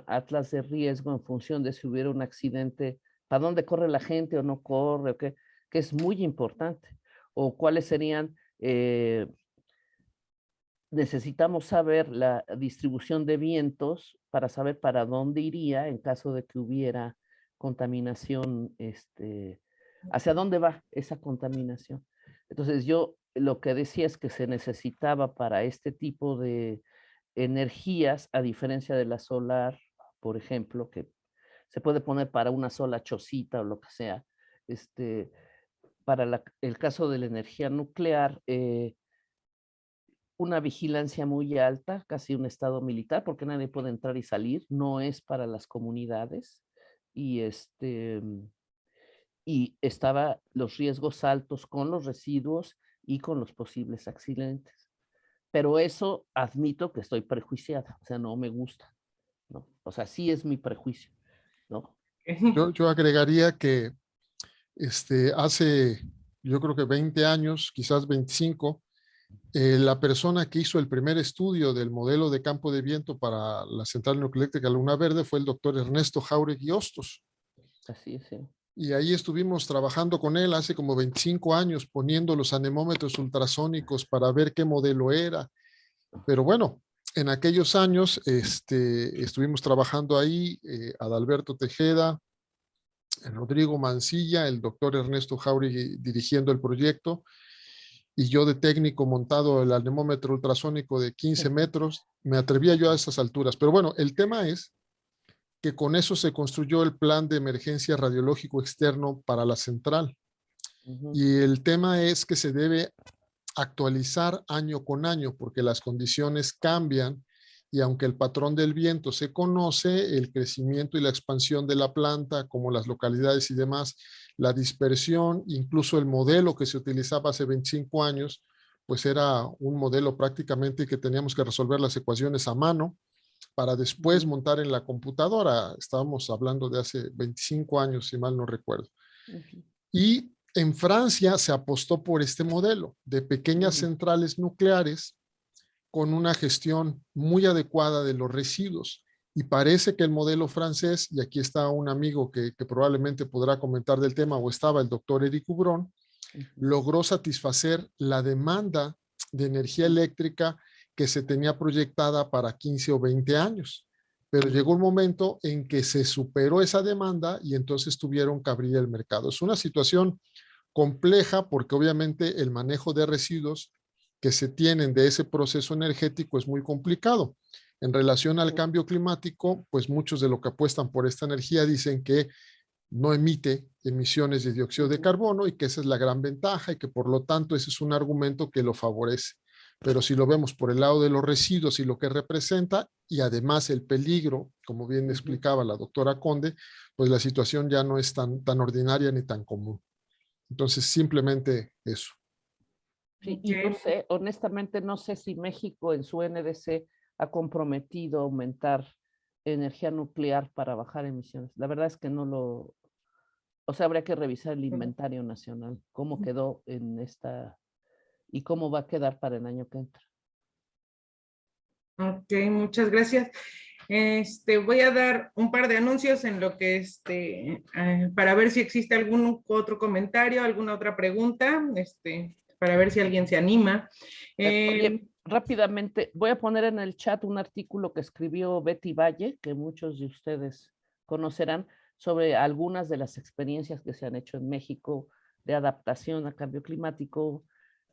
S2: atlas de riesgo en función de si hubiera un accidente, para dónde corre la gente o no corre, o qué, que es muy importante, o cuáles serían, necesitamos saber la distribución de vientos para saber para dónde iría en caso de que hubiera contaminación, hacia dónde va esa contaminación. Entonces yo lo que decía es que se necesitaba para este tipo de energías, a diferencia de la solar, por ejemplo, que se puede poner para una sola chocita o lo que sea, para el caso de la energía nuclear, una vigilancia muy alta, casi un estado militar, porque nadie puede entrar y salir, no es para las comunidades, y y estaba los riesgos altos con los residuos y con los posibles accidentes. pero eso admito que estoy prejuiciada, o sea, no me gusta, ¿no? O sea, sí es mi prejuicio, ¿no?
S3: Yo agregaría que hace, yo creo que 20 años, quizás 25, la persona que hizo el primer estudio del modelo de campo de viento para la central nucleoeléctrica Luna Verde fue el doctor Ernesto Jáuregui Hostos.
S2: Así es, sí.
S3: Y ahí estuvimos trabajando con él hace como 25 años, poniendo los anemómetros ultrasónicos para ver qué modelo era. Pero bueno, en aquellos años estuvimos trabajando ahí, Adalberto Tejeda, Rodrigo Mancilla, el doctor Ernesto Jáuregui dirigiendo el proyecto, y yo de técnico montado el anemómetro ultrasónico de 15 metros. Me atrevía yo a esas alturas. Pero bueno, el tema es que con eso se construyó el plan de emergencia radiológico externo para la central. Y el tema es que se debe actualizar año con año porque las condiciones cambian y aunque el patrón del viento se conoce, el crecimiento y la expansión de la planta, como las localidades y demás, la dispersión, incluso el modelo que se utilizaba hace 25 años, pues era un modelo prácticamente que teníamos que resolver las ecuaciones a mano para después montar en la computadora. Estábamos hablando de hace 25 años, si mal no recuerdo. Y en Francia se apostó por este modelo de pequeñas centrales nucleares con una gestión muy adecuada de los residuos. Y parece que el modelo francés, y aquí está un amigo que probablemente podrá comentar del tema, o estaba el doctor Eric Hubrón, logró satisfacer la demanda de energía eléctrica que se tenía proyectada para 15 o 20 años. Pero llegó un momento en que se superó esa demanda y entonces tuvieron que abrir el mercado. Es una situación compleja porque obviamente el manejo de residuos que se tienen de ese proceso energético es muy complicado. En relación al cambio climático, pues muchos de los que apuestan por esta energía dicen que no emite emisiones de dióxido de carbono y que esa es la gran ventaja y que por lo tanto ese es un argumento que lo favorece. Pero si lo vemos por el lado de los residuos y lo que representa y además el peligro, como bien explicaba la doctora Conde, pues la situación ya no es tan ordinaria ni tan común. Entonces simplemente eso.
S2: Sí, y no sé, honestamente no sé si México en su NDC ha comprometido a aumentar energía nuclear para bajar emisiones. La verdad es que no lo, o sea, habría que revisar el inventario nacional, cómo quedó en esta y cómo va a quedar para el año que entra.
S1: Ok, muchas gracias. Voy a dar un par de anuncios en lo que para ver si existe algún otro comentario, alguna otra pregunta, para ver si alguien se anima.
S2: Oye, rápidamente, voy a poner en el chat un artículo que escribió Betty Valle, que muchos de ustedes conocerán, sobre algunas de las experiencias que se han hecho en México de adaptación al cambio climático,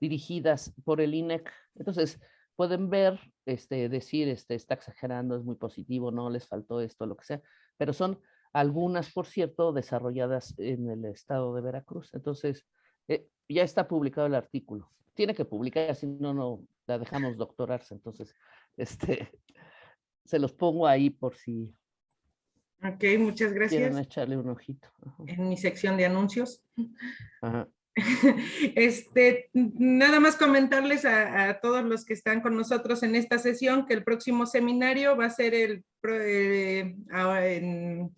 S2: dirigidas por el INEC. Entonces, pueden ver, decir, está exagerando, es muy positivo, no les faltó esto, lo que sea, pero son algunas, por cierto, desarrolladas en el estado de Veracruz. Entonces, ya está publicado el artículo. Tiene que publicar, si no, no la dejamos doctorarse. Entonces, se los pongo ahí por si
S1: Ok, muchas
S2: quieren
S1: gracias.
S2: echarle un ojito. Ajá.
S1: En mi sección de anuncios.
S2: Ajá.
S1: Nada más comentarles a todos los que están con nosotros en esta sesión que el próximo seminario va a ser en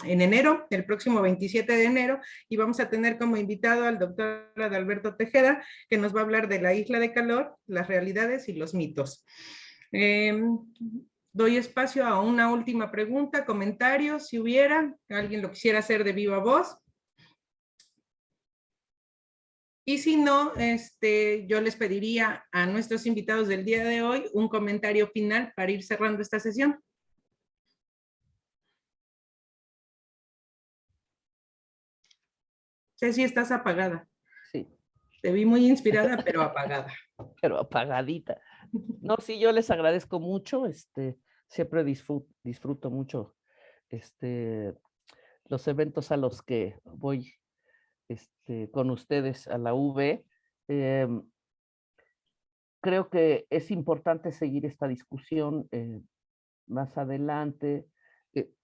S1: enero, el próximo 27 de enero, y vamos a tener como invitado al doctor Adalberto Tejeda, que nos va a hablar de la isla de calor, las realidades y los mitos. Doy espacio a una última pregunta, comentario, si hubiera, alguien lo quisiera hacer de viva voz. Y si no, yo les pediría a nuestros invitados del día de hoy un comentario final para ir cerrando esta sesión. Ceci, estás apagada.
S2: Sí.
S1: Te vi muy inspirada, pero apagada.
S2: Pero apagadita. No, sí, yo les agradezco mucho. Siempre disfruto mucho los eventos a los que voy con ustedes a la UV. Creo que es importante seguir esta discusión más adelante.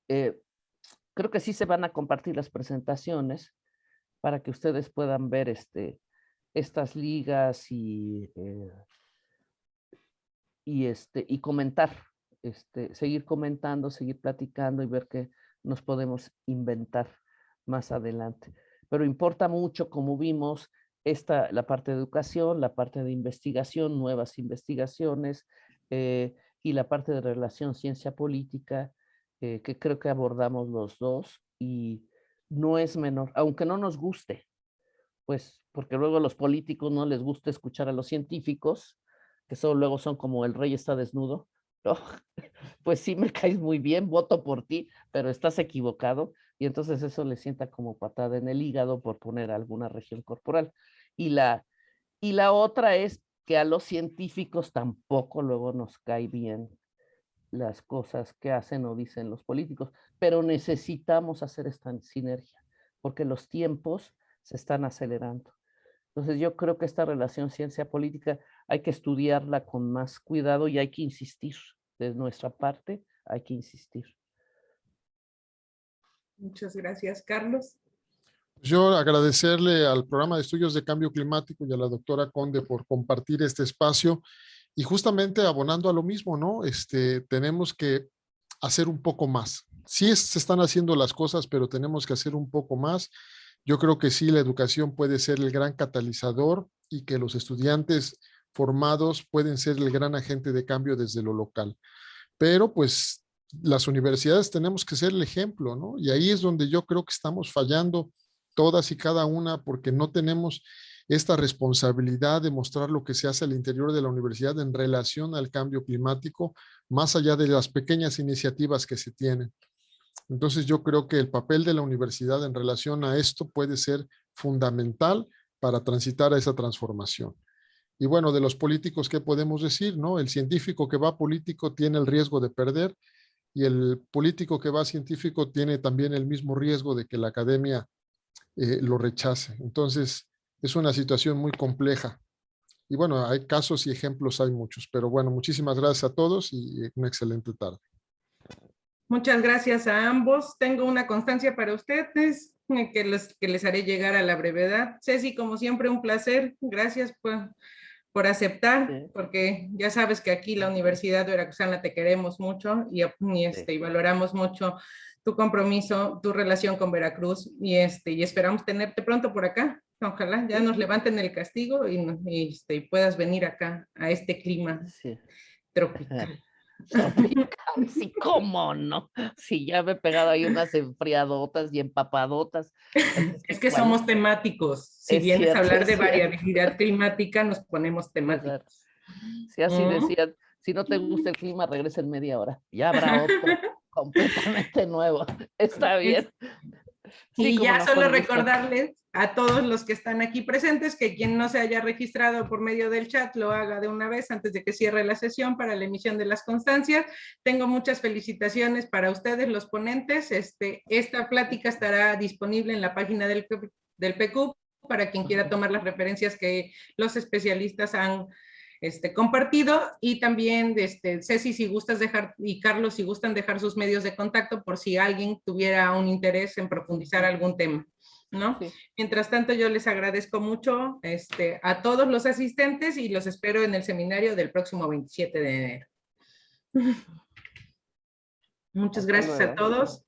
S2: Creo que sí se van a compartir las presentaciones para que ustedes puedan ver estas ligas y y comentar, seguir comentando, seguir platicando y ver qué nos podemos inventar más adelante. Pero importa mucho, como vimos, la parte de educación, la parte de investigación, nuevas investigaciones, y la parte de relación ciencia política, que creo que abordamos los dos, y no es menor, aunque no nos guste, pues, porque luego a los políticos no les gusta escuchar a los científicos, que luego son como el rey está desnudo, ¿no? Pues sí me caes muy bien, voto por ti, pero estás equivocado, y entonces eso le sienta como patada en el hígado por poner alguna región corporal. Y la otra es que a los científicos tampoco luego nos cae bien las cosas que hacen o dicen los políticos, pero necesitamos hacer esta sinergia, porque los tiempos se están acelerando. Entonces yo creo que esta relación ciencia-política hay que estudiarla con más cuidado y hay que insistir. De nuestra parte, hay que insistir.
S1: Muchas gracias, Carlos.
S3: Yo agradecerle al programa de estudios de cambio climático y a la doctora Conde por compartir este espacio y justamente abonando a lo mismo, ¿no? Tenemos que hacer un poco más. Sí se están haciendo las cosas, pero tenemos que hacer un poco más. Yo creo que sí, la educación puede ser el gran catalizador y que los estudiantes formados pueden ser el gran agente de cambio desde lo local. Pero pues las universidades tenemos que ser el ejemplo, ¿no? Y ahí es donde yo creo que estamos fallando todas y cada una porque no tenemos esta responsabilidad de mostrar lo que se hace al interior de la universidad en relación al cambio climático, más allá de las pequeñas iniciativas que se tienen. Entonces yo creo que el papel de la universidad en relación a esto puede ser fundamental para transitar a esa transformación. Y bueno, de los políticos, ¿qué podemos decir? ¿No? El científico que va político tiene el riesgo de perder y el político que va científico tiene también el mismo riesgo de que la academia lo rechace. Entonces, es una situación muy compleja. Y bueno, hay casos y ejemplos, hay muchos. Pero bueno, muchísimas gracias a todos y una excelente tarde.
S1: Muchas gracias a ambos. Tengo una constancia para ustedes que les haré llegar a la brevedad. Ceci, como siempre, un placer. Gracias por aceptar, porque ya sabes que aquí la Universidad Veracruzana te queremos mucho y valoramos mucho tu compromiso, tu relación con Veracruz y esperamos tenerte pronto por acá. Ojalá ya nos levanten el castigo y puedas venir acá a este clima tropical.
S2: Tropical, sí, cómo no. Sí, ya me he pegado ahí unas enfriadotas y empapadotas.
S1: Es que somos temáticos. Si vienes a hablar de variabilidad climática, nos ponemos temáticos.
S2: Si así decían, si no te gusta el clima, regresa en media hora. Ya habrá otro completamente nuevo. Está bien.
S1: Sí, y ya solo recordarles a todos los que están aquí presentes que quien no se haya registrado por medio del chat lo haga de una vez antes de que cierre la sesión para la emisión de las constancias. Tengo muchas felicitaciones para ustedes, los ponentes. Esta plática estará disponible en la página del PQ para quien quiera tomar las referencias que los especialistas han compartido, y también Ceci, si gustas dejar, y Carlos, si gustan dejar sus medios de contacto por si alguien tuviera un interés en profundizar algún tema, ¿no? Sí. Mientras tanto, yo les agradezco mucho a todos los asistentes y los espero en el seminario del próximo 27 de enero. Muchas gracias a todos.